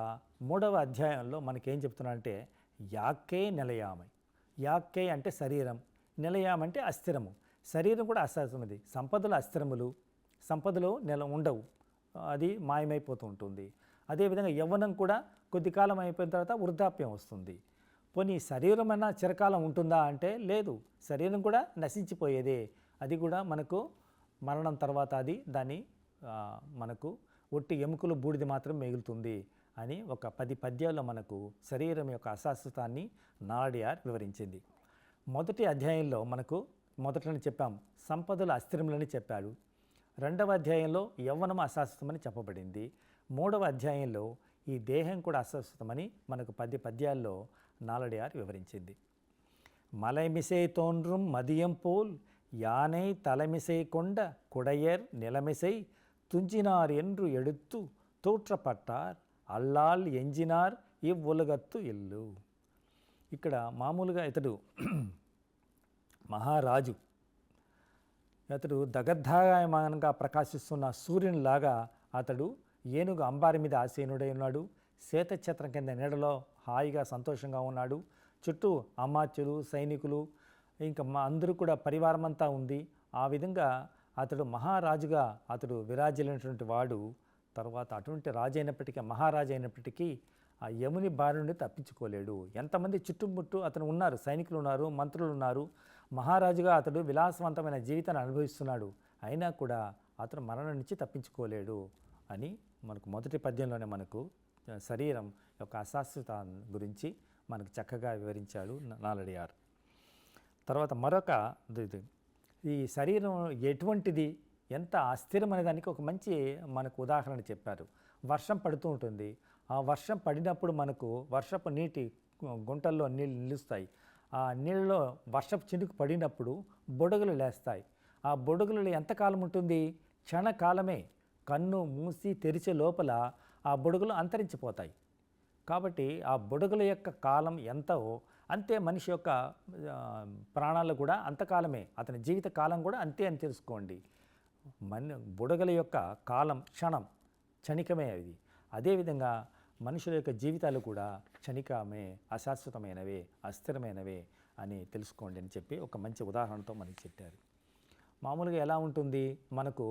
Speaker 1: 3వ అధ్యాయంలో మనకేం చెప్తున్నారంటే యాక్కే నిలయామై. యాక్కే అంటే శరీరం, నిలయామంటే అస్థిరము. శరీరం కూడా అస్థిరమైనది. సంపదలు అస్థిరములు, సంపదలు ఉండవు, అది మాయమైపోతూ ఉంటుంది. అదేవిధంగా యవ్వనం కూడా కొద్ది కాలం అయిపోయిన తర్వాత వృద్ధాప్యం వస్తుంది. పోనీ శరీరమైనా చిరకాలం ఉంటుందా అంటే లేదు, శరీరం కూడా నశించిపోయేదే. అది కూడా మనకు మరణం తర్వాత దాని మనకు ఒట్టి ఎముకలు బూడిది మాత్రం మిగులుతుంది అని ఒక 10 పద్యాల్లో మనకు శరీరం యొక్క అశాశ్వతాన్ని నాలడియార్ వివరించింది. మొదటి అధ్యాయంలో మనకు మొదట్లోనే చెప్పాం, సంపదలు అస్థిరములని చెప్పాడు. 2వ అధ్యాయంలో యవ్వనం అశాశ్వతమని చెప్పబడింది. 3వ అధ్యాయంలో ఈ దేహం కూడా అశాశ్వతమని మనకు 10 పద్యాల్లో నాలడియార్ వివరించింది. మలైమిసై తోన్றும் మదియం పోల్ யானை தலைமிசை கொண்ட குடையர் நிலமிசை துஞ்சினார் என்று எடுத்து తోట్రపట్టార్ అల్లాల్ ఎంజినార్ ఇవ్వులగత్తు ఇల్లు. ఇక్కడ మామూలుగా ఇతడు మహారాజు, అతడు దగద్ధాయమానంగా ప్రకాశిస్తున్న సూర్యునిలాగా అతడు ఏనుగు అంబారి మీద ఆసీనుడై ఉన్నాడు. శ్వేతఛత్రం కింద నీడలో హాయిగా సంతోషంగా ఉన్నాడు. చుట్టూ అమాత్యులు, సైనికులు, ఇంకా అందరూ కూడా పరివారం అంతా ఉంది. ఆ విధంగా అతడు మహారాజుగా అతడు విరాజిల్లినటువంటి వాడు. తర్వాత అటువంటి రాజు అయినప్పటికీ, మహారాజు అయినప్పటికీ ఆ యముని బారి నుండి తప్పించుకోలేడు. ఎంతమంది చుట్టుముట్టు అతను ఉన్నారు, సైనికులు ఉన్నారు, మంత్రులు ఉన్నారు. మహారాజుగా అతడు విలాసవంతమైన జీవితాన్ని అనుభవిస్తున్నాడు. అయినా కూడా అతను మరణం నుంచి తప్పించుకోలేడు అని మనకు మొదటి పద్యంలోనే మనకు శరీరం యొక్క అశాశ్వత గురించి మనకు చక్కగా వివరించాడు నాలడియార్. తర్వాత మరొక ఈ శరీరం ఎటువంటిది, ఎంత అస్థిరమనే దానికి ఒక మంచి మనకు ఉదాహరణ చెప్పారు. వర్షం పడుతూ ఉంటుంది. ఆ వర్షం పడినప్పుడు మనకు వర్షపు నీటి గుంటల్లో నీళ్ళు నిలుస్తాయి. ఆ నీళ్ళలో వర్షపు చినుకు పడినప్పుడు బొడుగులు లేస్తాయి. ఆ బొడుగులు ఎంతకాలం ఉంటుంది? క్షణకాలమే. కన్ను మూసి తెరిచే లోపల ఆ బొడుగులు అంతరించిపోతాయి. కాబట్టి ఆ బొడుగుల యొక్క కాలం ఎంతో అంతే మనిషి యొక్క ప్రాణాలు కూడా అంతకాలమే, అతని జీవిత కాలం కూడా అంతే అని తెలుసుకోండి. బుడగల యొక్క కాలం క్షణికమే అది. అదేవిధంగా మనుషుల యొక్క జీవితాలు కూడా క్షణికమే, అశాశ్వతమైనవే, అస్థిరమైనవే అని తెలుసుకోండి అని చెప్పి ఒక మంచి ఉదాహరణతో మనకి చెప్పారు. మామూలుగా ఎలా ఉంటుంది, మనకు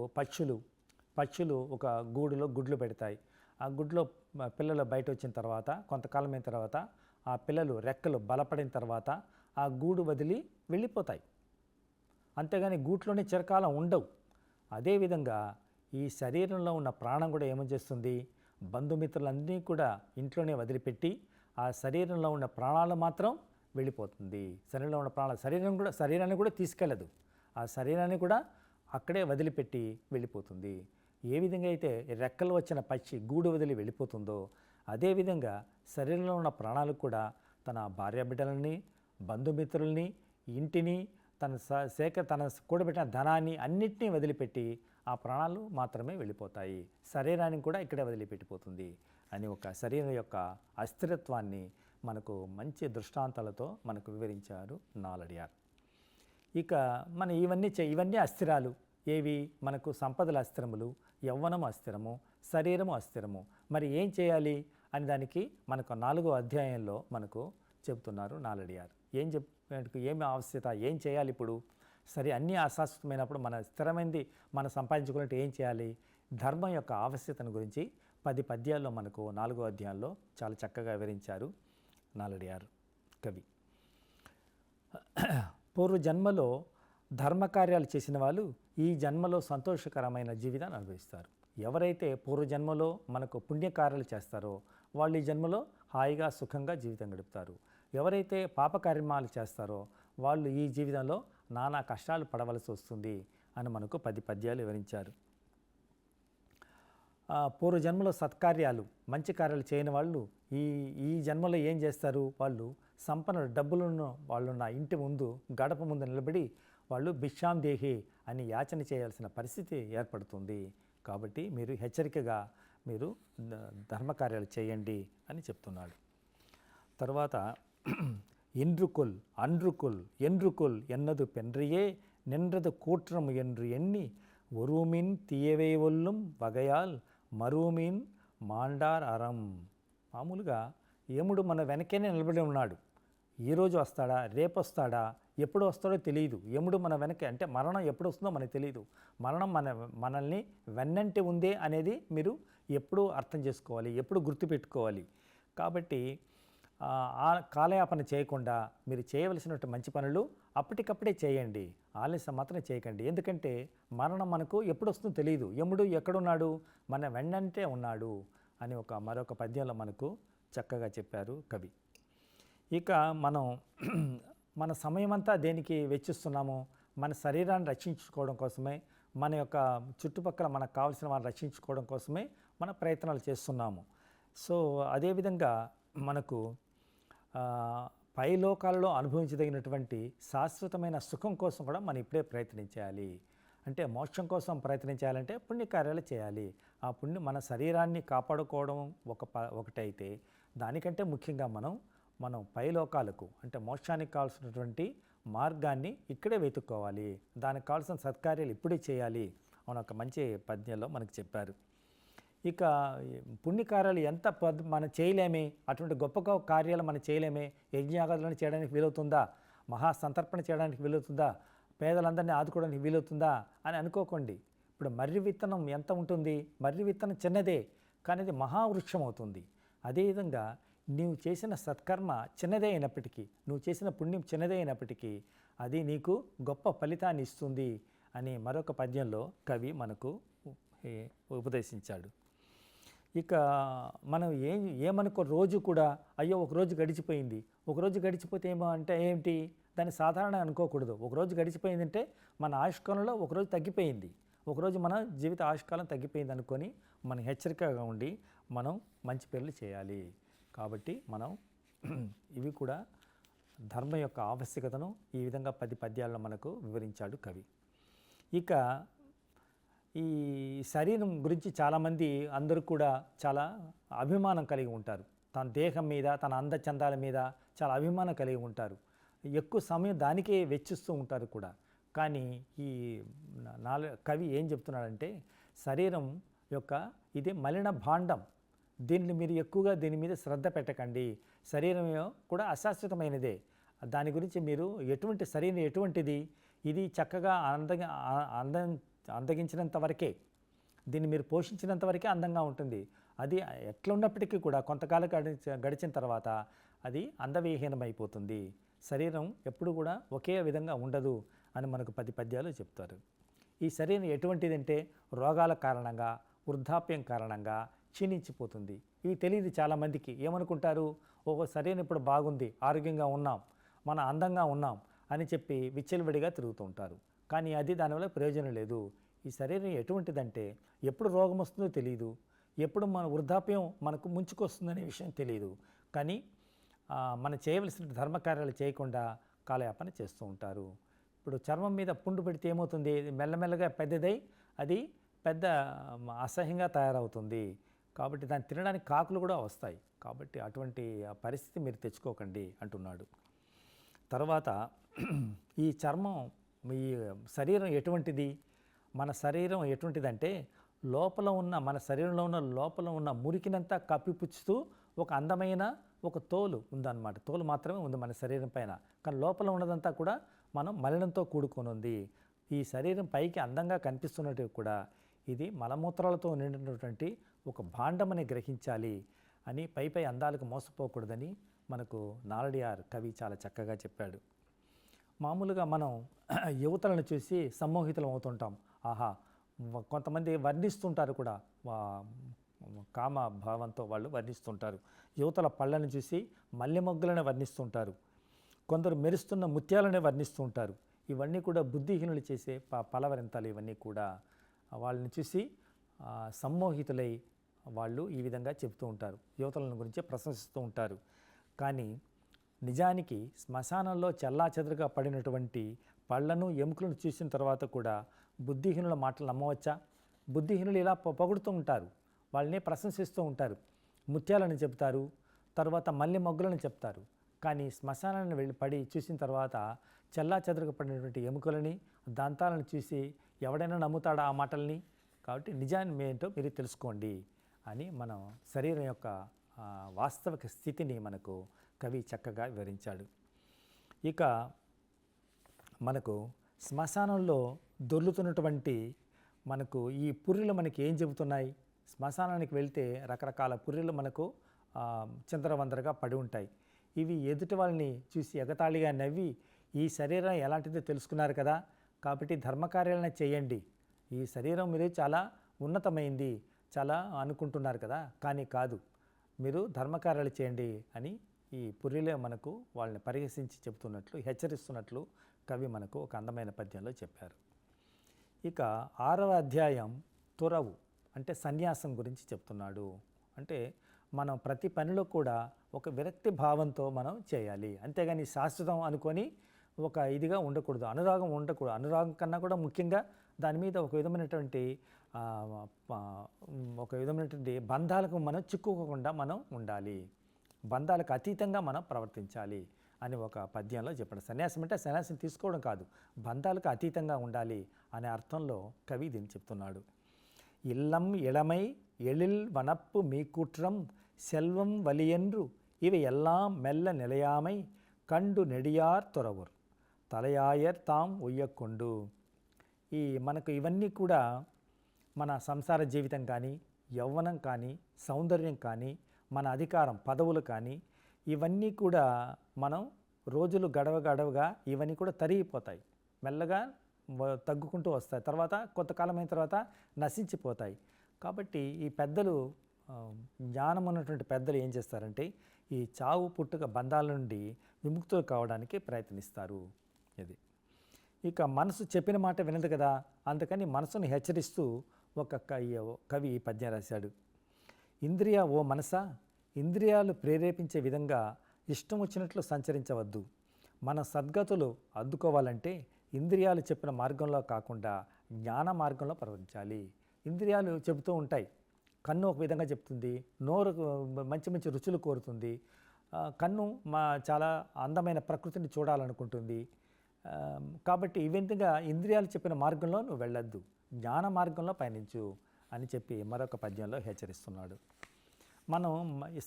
Speaker 1: పక్షులు ఒక గూడులో గుడ్లు పెడతాయి. ఆ గుడ్లో పిల్లలు బయట వచ్చిన తర్వాత కొంతకాలం అయిన తర్వాత ఆ పిల్లలు రెక్కలు బలపడిన తర్వాత ఆ గూడు వదిలి వెళ్ళిపోతాయి. అంతేగాని గూట్లోనే చిరకాలం ఉండవు. అదేవిధంగా ఈ శరీరంలో ఉన్న ప్రాణం కూడా ఏమని చేస్తుంది, బంధుమిత్రులన్నీ కూడా ఇంట్లోనే వదిలిపెట్టి ఆ శరీరంలో ఉన్న ప్రాణాలు మాత్రం వెళ్ళిపోతుంది. శరీరంలో ఉన్న శరీరాన్ని కూడా తీసుకెళ్ళదు. ఆ శరీరాన్ని కూడా అక్కడే వదిలిపెట్టి వెళ్ళిపోతుంది. ఏ విధంగా అయితే రెక్కలు వచ్చిన పక్షి గూడు వదిలి వెళ్ళిపోతుందో, అదేవిధంగా శరీరంలో ఉన్న ప్రాణాలు కూడా తన భార్యాబిడ్డలని, బంధుమిత్రుల్ని, ఇంటిని, తన కూడబెట్టిన ధనాన్ని అన్నిటినీ వదిలిపెట్టి ఆ ప్రాణాలు మాత్రమే వెళ్ళిపోతాయి. శరీరానికి కూడా ఇక్కడే వదిలిపెట్టిపోతుంది అని ఒక శరీరం యొక్క అస్థిరత్వాన్ని మనకు మంచి దృష్టాంతాలతో మనకు వివరించారు నాలడియార్. ఇక మన ఇవన్నీ అస్థిరాలు. ఏవి? మనకు సంపదల అస్థిరములు, యవ్వనము అస్థిరము, శరీరము అస్థిరము. మరి ఏం చేయాలి అని దానికి మనకు 4వ అధ్యాయంలో మనకు చెబుతున్నారు నాలడియార్. ఏమి ఆవశ్యకత, ఏం చేయాలి ఇప్పుడు? సరే, అన్నీ అశాశ్వతమైనప్పుడు మన స్థిరమైంది మనం సంపాదించుకున్నట్టు ఏం చేయాలి? ధర్మం యొక్క ఆవశ్యకతను గురించి 10 పద్యాల్లో మనకు 4వ అధ్యాయంలో చాలా చక్కగా వివరించారు నాలడియార్ కవి. పూర్వ జన్మలో ధర్మకార్యాలు చేసిన వాళ్ళు ఈ జన్మలో సంతోషకరమైన జీవితాన్ని అనుభవిస్తారు. ఎవరైతే పూర్వజన్మలో మనకు పుణ్యకార్యాలు చేస్తారో వాళ్ళు ఈ జన్మలో హాయిగా సుఖంగా జీవితం గడుపుతారు. ఎవరైతే పాపకర్మాలు చేస్తారో వాళ్ళు ఈ జీవితంలో నానా కష్టాలు పడవలసి వస్తుంది అని మనకు 10 పద్యాలు వివరించారు. పూర్వజన్మలో సత్కార్యాలు మంచి కార్యాలు చేయని వాళ్ళు ఈ ఈ జన్మలో ఏం చేస్తారు, వాళ్ళు సంపన్నులు డబ్బులున్న వాళ్ళున్న ఇంటి ముందు గడప ముందు నిలబడి వాళ్ళు భిక్షాం దేహి అని యాచన చేయాల్సిన పరిస్థితి ఏర్పడుతుంది. కాబట్టి మీరు హెచ్చరికగా మీరు ధర్మకార్యాలు చేయండి అని చెప్తున్నాడు. తర్వాత இன்றுகொல் அன்றுகொல் என்றுகொல் என்னது பென்றியே நின்றது கூற்றம் என்று எண்ணி ஒருமின் తీయవే ఒల్లుం వగయాల్ మరుమిన్ మాండార్ అరం. మామూలుగా యముడు మన వెనకేనే నిలబడి ఉన్నాడు. ఈరోజు వస్తాడా, రేపు వస్తాడా, ఎప్పుడు వస్తాడో తెలియదు. యముడు మన వెనకే, అంటే మరణం ఎప్పుడు వస్తుందో మనకు తెలియదు. మరణం మనల్ని వెన్నంటి ఉందే అనేది మీరు ఎప్పుడు అర్థం చేసుకోవాలి, ఎప్పుడు గుర్తుపెట్టుకోవాలి. కాబట్టి ఆ కాలయాపన చేయకుండా మీరు చేయవలసినటువంటి మంచి పనులు అప్పటికప్పుడే చేయండి, ఆలస్యం మాత్రం చేయకండి. ఎందుకంటే మరణం మనకు ఎప్పుడు వస్తుందో తెలియదు. యముడు ఎక్కడున్నాడు, మన వెన్నంటే ఉన్నాడు అని మరొక పద్యంలో మనకు చక్కగా చెప్పారు కవి. ఇక మనం మన సమయమంతా దేనికి వెచ్చిస్తున్నాము, మన శరీరాన్ని రక్షించుకోవడం కోసమే, మన యొక్క చుట్టుపక్కల మనకు కావాల్సిన వారిని రక్షించుకోవడం కోసమే మన ప్రయత్నాలు చేస్తున్నాము. సో అదేవిధంగా మనకు పైలోకాలలో అనుభవించదగినటువంటి శాశ్వతమైన సుఖం కోసం కూడా మనం ఇప్పుడే ప్రయత్నించాలి. అంటే మోక్షం కోసం ప్రయత్నించాలంటే పుణ్యకార్యాలు చేయాలి. ఆ పుణ్యం మన శరీరాన్ని కాపాడుకోవడం ఒకటైతే, దానికంటే ముఖ్యంగా మనం పైలోకాలకు అంటే మోక్షానికి కావాల్సినటువంటి మార్గాన్ని ఇక్కడే వెతుక్కోవాలి. దానికి కావాల్సిన సత్కార్యాలు ఇప్పుడే చేయాలి అని ఒక మంచి పద్యంలో మనకు చెప్పారు. ఇక పుణ్యకార్యాలు ఎంత మనం చేయలేమే, అటువంటి గొప్ప కార్యాలు మనం చేయలేమే, యజ్ఞయాగాలను చేయడానికి వీలవుతుందా, మహాసంతర్పణ చేయడానికి వీలవుతుందా, పేదలందరినీ ఆదుకోవడానికి వీలవుతుందా అని అనుకోకండి. ఇప్పుడు మర్రి విత్తనం ఎంత ఉంటుంది, మర్రి విత్తనం చిన్నదే కానీ అది మహావృక్షం అవుతుంది. అదేవిధంగా నీవు చేసిన సత్కర్మ చిన్నదే అయినప్పటికీ, నువ్వు చేసిన పుణ్యం చిన్నదే అయినప్పటికీ అది నీకు గొప్ప ఫలితాన్ని ఇస్తుంది అని మరొక పద్యంలో కవి మనకు ఉపదేశించాడు. ఇక మనం ఏమనుకో రోజు కూడా అయ్యో ఒకరోజు గడిచిపోయింది, ఒకరోజు గడిచిపోతే ఏమో అంటే ఏంటి, దాన్ని సాధారణ అనుకోకూడదు. ఒకరోజు గడిచిపోయిందంటే మన ఆయుష్కాలంలో ఒకరోజు తగ్గిపోయింది, ఒకరోజు మన జీవిత ఆయుష్కాలం తగ్గిపోయింది అనుకొని మనం హెచ్చరికగా ఉండి మనం మంచి పనులు చేయాలి. కాబట్టి మనం ఇవి కూడా ధర్మం యొక్క ఆవశ్యకతను ఈ విధంగా 10 పద్యాల్లో మనకు వివరించాడు కవి. ఇక ఈ శరీరం గురించి చాలామంది అందరూ కూడా చాలా అభిమానం కలిగి ఉంటారు. తన దేహం మీద, తన అందచందాల మీద చాలా అభిమానం కలిగి ఉంటారు. ఎక్కువ సమయం దానికే వెచ్చిస్తూ ఉంటారు కూడా. కానీ ఈ కవి ఏం చెప్తున్నాడంటే, శరీరం యొక్క ఇది మలిన భాండం, దీన్ని మీరు ఎక్కువగా దీని మీద శ్రద్ధ పెట్టకండి. శరీరం కూడా అశాశ్వతమైనదే, దాని గురించి మీరు శరీరం ఎటువంటిది, ఇది చక్కగా అందగించినంత వరకే, దీన్ని మీరు పోషించినంత వరకే అందంగా ఉంటుంది. అది ఎట్లా ఉన్నప్పటికీ కూడా కొంతకాలం గడిచిన తర్వాత అది అందవిహీనమైపోతుంది. శరీరం ఎప్పుడు కూడా ఒకే విధంగా ఉండదు అని మనకు 10 పద్యాలు చెప్తారు. ఈ శరీరం ఎటువంటిదంటే రోగాల కారణంగా, వృద్ధాప్యం కారణంగా క్షీణించిపోతుంది. ఇవి తెలియదు చాలామందికి. ఏమనుకుంటారు, శరీరం ఇప్పుడు బాగుంది, ఆరోగ్యంగా ఉన్నాం, మన అందంగా ఉన్నాం అని చెప్పి విచ్చలవిడిగా తిరుగుతూ ఉంటారు. కానీ అది దానివల్ల ప్రయోజనం లేదు. ఈ శరీరం ఎటువంటిదంటే ఎప్పుడు రోగం వస్తుందో తెలియదు, ఎప్పుడు మన వృద్ధాప్యం మనకు ముంచుకొస్తుందనే విషయం తెలియదు. కానీ మనం చేయవలసిన ధర్మకార్యాలు చేయకుండా కాలయాపన చేస్తూ ఉంటారు. ఇప్పుడు చర్మం మీద పుండు పెడితే ఏమవుతుంది, మెల్లమెల్లగా పెద్దదై అది పెద్ద అసహ్యంగా తయారవుతుంది. కాబట్టి దాన్ని తినడానికి కాకులు కూడా వస్తాయి. కాబట్టి అటువంటి పరిస్థితి మీరు తెచ్చుకోకండి అంటున్నాడు. తర్వాత ఈ చర్మం, ఈ శరీరం ఎటువంటిది, మన శరీరం ఎటువంటిదంటే మన శరీరంలో ఉన్న లోపల ఉన్న మురికినంతా కప్పిపుచ్చుతూ ఒక అందమైన ఒక తోలు ఉందన్నమాట. తోలు మాత్రమే ఉంది మన శరీరం పైన, కానీ లోపల ఉన్నదంతా కూడా మనం మలినంతో కూడుకొని ఉంది. ఈ శరీరం పైకి అందంగా కనిపిస్తున్నట్టు కూడా ఇది మలమూత్రాలతో నిండినటువంటి ఒక భాండమని గ్రహించాలి అని, పై అందాలకు మోసపోకూడదని మనకు నాలడియార్ కవి చాలా చక్కగా చెప్పాడు. మామూలుగా మనం యువతలను చూసి సమ్మోహితులం అవుతుంటాం. ఆహా, కొంతమంది వర్ణిస్తుంటారు కూడా, కామ భావంతో వాళ్ళు వర్ణిస్తుంటారు. యువతల పళ్ళని చూసి మల్లె మొగ్గలను వర్ణిస్తుంటారు, కొందరు మెరుస్తున్న ముత్యాలనే వర్ణిస్తూ ఉంటారు. ఇవన్నీ కూడా బుద్ధిహీనులు చేసే పలవరింతలు. ఇవన్నీ కూడా వాళ్ళని చూసి సమ్మోహితులై వాళ్ళు ఈ విధంగా చెప్తూ ఉంటారు, యువతలను గురించి ప్రశంసిస్తూ ఉంటారు. కానీ నిజానికి శ్మశానంలో చెల్లాచెదరుగా పడినటువంటి పళ్ళను ఎముకలను చూసిన తర్వాత కూడా బుద్ధిహీనుల మాటలు నమ్మవచ్చా? బుద్ధిహీనులు ఇలా పొగుడుతూ ఉంటారు, వాళ్ళని ప్రశంసిస్తూ ఉంటారు, ముత్యాలను చెప్తారు, తర్వాత మల్లె మొగ్గులను చెప్తారు. కానీ శ్మశానాన్ని వెళ్ళి పడి చూసిన తర్వాత చెల్లాచెదరుగా పడినటువంటి ఎముకలని దంతాలను చూసి ఎవడైనా నమ్ముతాడా ఆ మాటల్ని? కాబట్టి నిజాన్ని ఏంటో మీరు తెలుసుకోండి అని మనం శరీరం యొక్క వాస్తవిక స్థితిని మనకు కవి చక్కగా వివరించాడు. ఇక మనకు శ్మశానంలో దొర్లుతున్నటువంటి మనకు ఈ పుర్రెలు మనకి ఏం చెబుతున్నాయి? శ్మశానానికి వెళ్తే రకరకాల పుర్రెలు మనకు చిందరవందరగా పడి ఉంటాయి. ఇవి ఎదుటి వాళ్ళని చూసి ఎగతాళిగా నవ్వి ఈ శరీరం ఎలాంటిదో తెలుసుకున్నారు కదా, కాబట్టి ధర్మకార్యాలను చేయండి, ఈ శరీరం మీరు చాలా ఉన్నతమైంది చాలా అనుకుంటున్నారు కదా, కానీ కాదు, మీరు ధర్మకార్యాలు చేయండి అని ఈ పుర్రెలే మనకు వాళ్ళని పరిహసించి చెబుతున్నట్లు హెచ్చరిస్తున్నట్లు కవి మనకు ఒక అందమైన పద్యంలో చెప్పారు. ఇక 6వ అధ్యాయం తురవు అంటే సన్యాసం గురించి చెప్తున్నాడు. అంటే మనం ప్రతి పనిలో కూడా ఒక విరక్తి భావంతో మనం చేయాలి, అంతేగాని శాశ్వతం అనుకొని ఒక ఇదిగా ఉండకూడదు, అనురాగం ఉండకూడదు. అనురాగం కన్నా కూడా ముఖ్యంగా దాని మీద ఒక విధమైనటువంటి బంధాలకు మనం చిక్కుకోకుండా మనం ఉండాలి, బంధాలకు అతీతంగా మనం ప్రవర్తించాలి అని ఒక పద్యంలో చెప్పాడు. సన్యాసం అంటే సన్యాసం తీసుకోవడం కాదు, బంధాలకు అతీతంగా ఉండాలి అనే అర్థంలో కవి దీన్ని చెప్తున్నాడు. ఇల్లం ఇళమై ఎழில் వనప్పు మీకుట్రం సెల్వం వలియెన్రు ఇవి ఎల్లాం మెల్ల నిలయామై కండు నెడియార్ తొరవుర్ తలయాయర్ తాం ఉయ్యకొండు. ఈ మనకు ఇవన్నీ కూడా మన సంసార జీవితం కానీ, యవ్వనం కానీ, సౌందర్యం కానీ, మన అధికారం పదవులు కానీ, ఇవన్నీ కూడా మనం రోజులు గడవగా ఇవన్నీ కూడా తరిగిపోతాయి, మెల్లగా తగ్గుకుంటూ వస్తాయి, తర్వాత కొంతకాలం అయిన తర్వాత నశించిపోతాయి. కాబట్టి ఈ పెద్దలు, జ్ఞానం ఉన్నటువంటి పెద్దలు ఏం చేస్తారంటే ఈ చావు పుట్టుక బంధాల నుండి విముక్తులు కావడానికి ప్రయత్నిస్తారు. ఇది ఇక మనసు చెప్పిన మాట వినదు కదా, అందుకని మనసును హెచ్చరిస్తూ ఒక కవి ఈ పద్యం రాశాడు. ఓ మనసా, ఇంద్రియాలు ప్రేరేపించే విధంగా ఇష్టం వచ్చినట్లు సంచరించవద్దు. మన సద్గతులు అద్దుకోవాలంటే ఇంద్రియాలు చెప్పిన మార్గంలో కాకుండా జ్ఞాన మార్గంలో ప్రవర్తించాలి. ఇంద్రియాలు చెబుతూ ఉంటాయి, కన్ను ఒక విధంగా చెప్తుంది, నోరు మంచి మంచి రుచులు కోరుతుంది, కన్ను చాలా అందమైన ప్రకృతిని చూడాలనుకుంటుంది. కాబట్టి ఈ విధంగా ఇంద్రియాలు చెప్పిన మార్గంలో నువ్వు వెళ్ళొద్దు, జ్ఞాన మార్గంలో పయనించు అని చెప్పి మరొక పద్యంలో హెచ్చరిస్తున్నాడు. మనం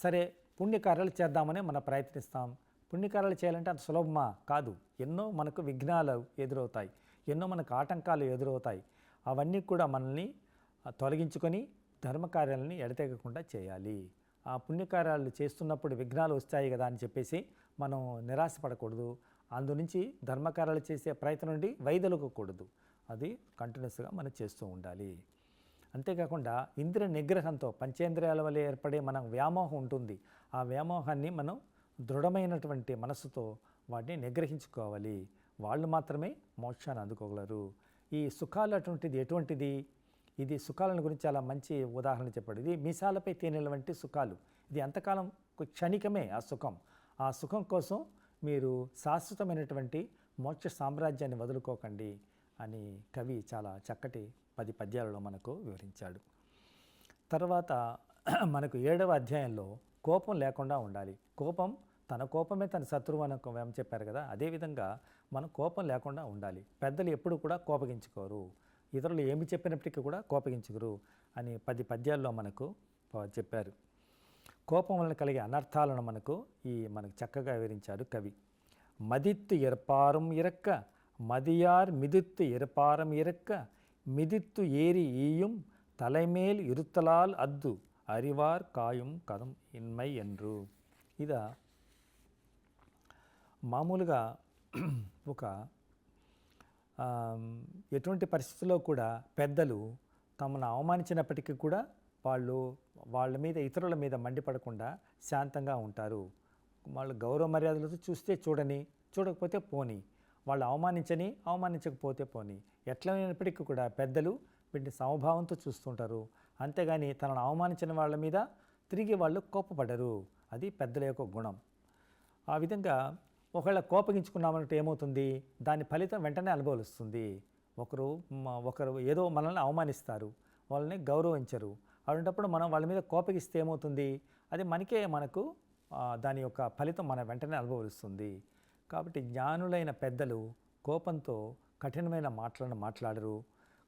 Speaker 1: సరే పుణ్యకార్యాలు చేద్దామని మనం ప్రయత్నిస్తాం. పుణ్యకార్యాలు చేయాలంటే అంత సులభమా? కాదు. ఎన్నో మనకు విఘ్నాలు ఎదురవుతాయి, ఎన్నో మనకు ఆటంకాలు ఎదురవుతాయి. అవన్నీ కూడా మనల్ని తొలగించుకొని ధర్మకార్యాలని ఎడతెగకుండా చేయాలి. ఆ పుణ్యకార్యాలు చేస్తున్నప్పుడు విఘ్నాలు వస్తాయి కదా అని చెప్పేసి మనం నిరాశపడకూడదు. అందు నుంచి ధర్మకార్యాలు చేసే ప్రయత్నం నుండి వైదొలగకూడదు. అది కంటిన్యూస్గా మనం చేస్తూ ఉండాలి. అంతేకాకుండా ఇంద్రియ నిగ్రహంతో పంచేంద్రియాల వల్ల ఏర్పడే మన వ్యామోహం ఉంటుంది. ఆ వ్యామోహాన్ని మనం దృఢమైనటువంటి మనసుతో వాటిని నిగ్రహించుకోవాలి. వాళ్ళు మాత్రమే మోక్షాన్ని అందుకోగలరు. ఈ సుఖాలు ఎటువంటిది? ఇది సుఖాలను గురించి చాలా మంచి ఉదాహరణ చెప్పాడు. ఇది మీసాలపై తేనెల వంటి సుఖాలు. ఇది ఎంతకాలం క్షణికమే ఆ సుఖం. ఆ సుఖం కోసం మీరు శాశ్వతమైనటువంటి మోక్ష సామ్రాజ్యాన్ని వదులుకోకండి అని కవి చాలా చక్కటి 10 పద్యాలలో మనకు వివరించాడు. తర్వాత మనకు 7వ అధ్యాయంలో కోపం లేకుండా ఉండాలి. తన కోపమే తన శత్రువు అని చెప్పారు కదా, అదేవిధంగా మనం కోపం లేకుండా ఉండాలి. పెద్దలు ఎప్పుడు కూడా కోపగించుకోరు, ఇతరులు ఏమి చెప్పినప్పటికీ కూడా కోపగించుకోరు అని 10 పద్యాల్లో మనకు చెప్పారు. కోపం వలన కలిగే అనర్థాలను మనకు చక్కగా వివరించాడు కవి. మదిత్తు ఎర్పారం ఇరక్క మదియార్ మిదిత్తు ఎర్పారం ఇరక్క మిదిత్తు ఏరి ఈயும் தலைமேல் இருத்தலால் అద్దు అరివార్ కాయం కదం ఇన్మై ఎన్రు. ఇదా మామూలుగా ఒక ఎటువంటి పరిస్థితుల్లో కూడా పెద్దలు తమను అవమానించినప్పటికీ కూడా వాళ్ళ మీద ఇతరుల మీద మండిపడకుండా శాంతంగా ఉంటారు. వాళ్ళు గౌరవ మర్యాదలతో చూస్తే చూడకపోతే పోని, వాళ్ళు అవమానించకపోతే పోని, ఎట్లయినప్పటికీ కూడా పెద్దలు వీటిని సమభావంతో చూస్తుంటారు. అంతేగాని తనను అవమానించిన వాళ్ళ మీద తిరిగి వాళ్ళు కోపపడరు. అది పెద్దల యొక్క గుణం. ఆ విధంగా ఒకవేళ కోపగించుకున్నామంటే ఏమవుతుంది, దాని ఫలితం వెంటనే అనుభవిస్తుంది. ఒకరు ఏదో మనల్ని అవమానిస్తారు, వాళ్ళని గౌరవించరు. అలాంటప్పుడు మనం వాళ్ళ మీద కోపగిస్తే ఏమవుతుంది, అది మనకు దాని యొక్క ఫలితం మన వెంటనే అనుభవిస్తుంది. కాబట్టి జ్ఞానులైన పెద్దలు కోపంతో కఠినమైన మాటలను మాట్లాడరు.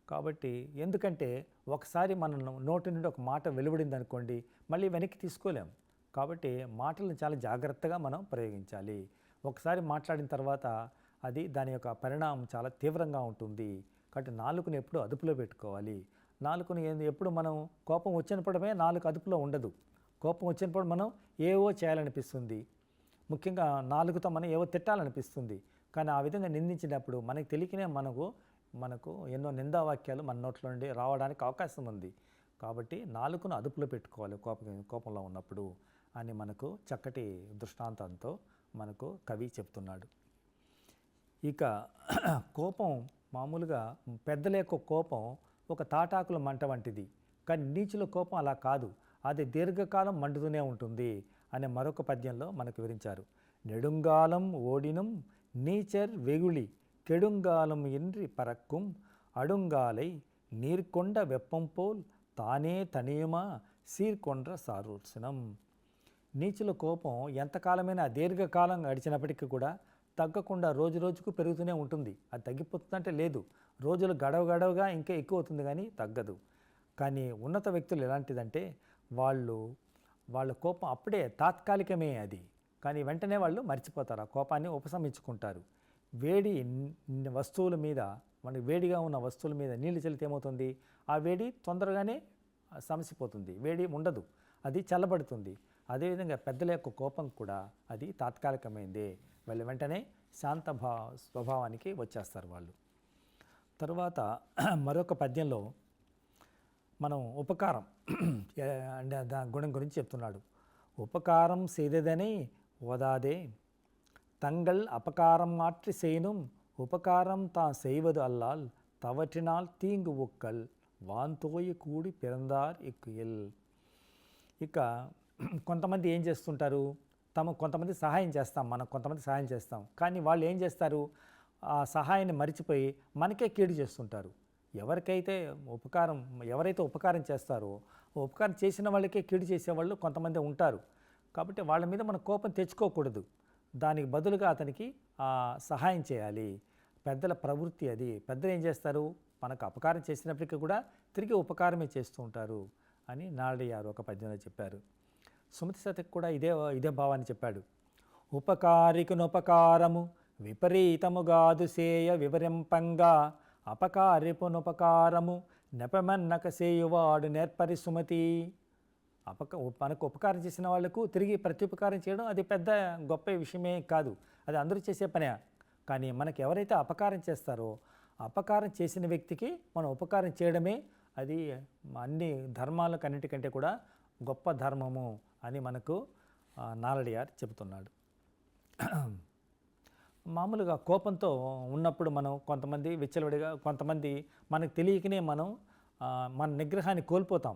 Speaker 1: కాబట్టి ఎందుకంటే ఒకసారి మన నోటి నుండి ఒక మాట వెలువడింది అనుకోండి, మళ్ళీ వెనక్కి తీసుకోలేం. కాబట్టి మాటలను చాలా జాగ్రత్తగా మనం ప్రయోగించాలి. ఒకసారి మాట్లాడిన తర్వాత దాని యొక్క పరిణామం చాలా తీవ్రంగా ఉంటుంది. కాబట్టి నాలుకను ఎప్పుడు అదుపులో పెట్టుకోవాలి. నాలుకను ఎప్పుడు మనం కోపం వచ్చినప్పుడమే నాలుక అదుపులో ఉండదు. కోపం వచ్చినప్పుడు మనం ఏవో చేయాలనిపిస్తుంది. ముఖ్యంగా నాలుగుతో మనం ఏవో తిట్టాలనిపిస్తుంది. కానీ ఆ విధంగా నిందించినప్పుడు మనకు తెలియకనే మనకు ఎన్నో నిందావాక్యాలు మన నోట్లో నుండి రావడానికి అవకాశం ఉంది. కాబట్టి నాలుకను అదుపులో పెట్టుకోవాలి కోపంలో ఉన్నప్పుడు అని మనకు చక్కటి దృష్టాంతంతో మనకు కవి చెప్తున్నాడు. ఇక కోపం మామూలుగా పెద్దల యొక్క కోపం ఒక తాటాకుల మంట వంటిది. కానీ నీచుల కోపం అలా కాదు, అది దీర్ఘకాలం మండుతూనే ఉంటుంది అనే మరొక పద్యంలో మనకు వివరించారు. నెడుంగాలం ఓడినం నీచర్ వెగుళి கெடுங்காலம் இன்றி பறக்கும் அடுங்காலை நீர்கொண்ட வெப்பம் போல் తానే తనియుమా సీర్కొండ్ర సారూర్సనం. నీచుల కోపం ఎంతకాలమైనా దీర్ఘకాలం గడిచినప్పటికీ కూడా తగ్గకుండా రోజు రోజుకు పెరుగుతూనే ఉంటుంది. అది తగ్గిపోతుందంటే లేదు, రోజులు గడవగా ఇంకా ఎక్కువ అవుతుంది కానీ తగ్గదు. కానీ ఉన్నత వ్యక్తులు ఎలాంటిదంటే వాళ్ళ కోపం అప్పుడే తాత్కాలికమే అది, కానీ వెంటనే వాళ్ళు మర్చిపోతారు, ఆ కోపాన్ని ఉపశమించుకుంటారు. వేడి వస్తువుల మీద, మనకి వేడిగా ఉన్న వస్తువుల మీద నీళ్లు చల్లితే ఏమవుతుంది, ఆ వేడి తొందరగానే సమసిపోతుంది, వేడి ఉండదు, అది చల్లబడుతుంది. అదేవిధంగా పెద్దల యొక్క కోపం కూడా అది తాత్కాలికమైందే, వాళ్ళు వెంటనే శాంత స్వభావానికి వచ్చేస్తారు వాళ్ళు. తరువాత మరొక పద్యంలో మనం ఉపకారం గుణం గురించి చెప్తున్నాడు. ఉపకారం செய்ததனை ஓதாதே தங்கள் அபகாரம் மாற்றி செய்யணும் ఉపకారం தான் செய்வது அல்லால் தவற்றினால் தீங்கு ஒக்கல் వాంతోయి కూడి పిరందార్ ఎక్కుయల్. ఇక కొంతమంది ఏం చేస్తుంటారు, కొంతమంది సహాయం చేస్తాం, మనం కొంతమంది సహాయం చేస్తాం, కానీ వాళ్ళు ఏం చేస్తారు, ఆ సహాయాన్ని మరిచిపోయి మనకే కీడు చేస్తుంటారు. ఎవరైతే ఉపకారం చేస్తారో ఉపకారం చేసిన వాళ్ళకే కీడు చేసేవాళ్ళు కొంతమంది ఉంటారు. కాబట్టి వాళ్ళ మీద మనం కోపం తెచ్చుకోకూడదు, దానికి బదులుగా అతనికి సహాయం చేయాలి. పెద్దల ప్రవృత్తి అది. పెద్దలు ఏం చేస్తారు, మనకు అపకారం చేసినప్పటికీ కూడా తిరిగి ఉపకారమే చేస్తూ ఉంటారు అని నారడియారు ఒక పద్యంలో చెప్పారు. సుమతి శతకి కూడా ఇదే భావాన్ని చెప్పాడు. ఉపకారికునుపకారము విపరీతముగాదు సేయ వివరింపంగా అపకారిపునుపకారము నెపమన్నక సేయువాడు నేర్పరి సుమతి. మనకు ఉపకారం చేసిన వాళ్లకు తిరిగి ప్రత్యుపకారం చేయడం అది పెద్ద గొప్ప విషయమే కాదు, అది అందరూ చేసే పనే. కానీ మనకు ఎవరైతే అపకారం చేస్తారో అపకారం చేసిన వ్యక్తికి మనం ఉపకారం చేయడమే అది అన్ని ధర్మాలకన్నిటికంటే కూడా గొప్ప ధర్మము అని మనకు నారడియార్ చెబుతున్నాడు. మామూలుగా కోపంతో ఉన్నప్పుడు మనం కొంతమంది విచ్చలవిడిగా, కొంతమంది మనకు తెలియకనే మనం మన నిగ్రహాన్ని కోల్పోతాం.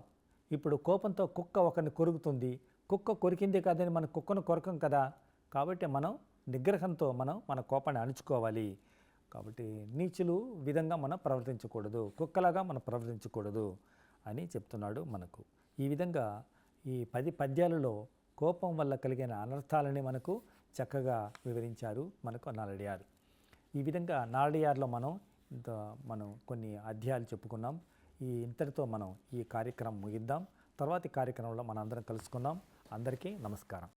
Speaker 1: ఇప్పుడు కోపంతో కుక్క ఒకరిని కొరుకుతుంది, కుక్క కొరికిందే కాదని మన కుక్కను కొరకం కదా. కాబట్టి మనం నిగ్రహంతో మన కోపాన్ని అణుచుకోవాలి. కాబట్టి నీచులు విధంగా మనం ప్రవర్తించకూడదు, కుక్కలాగా మనం ప్రవర్తించకూడదు అని చెప్తున్నాడు మనకు. ఈ విధంగా ఈ 10 పద్యాలలో కోపం వల్ల కలిగిన అనర్థాలని మనకు చక్కగా వివరించారు మనకు నారడియార్. ఈ విధంగా నారడియార్లో మనం కొన్ని అధ్యాయాలు చెప్పుకున్నాం. ఇంతటితో మనం ఈ కార్యక్రమం ముగిద్దాం. తర్వాతి కార్యక్రమంలో మనం అందరం కలుసుకుందాం. అందరికీ నమస్కారం.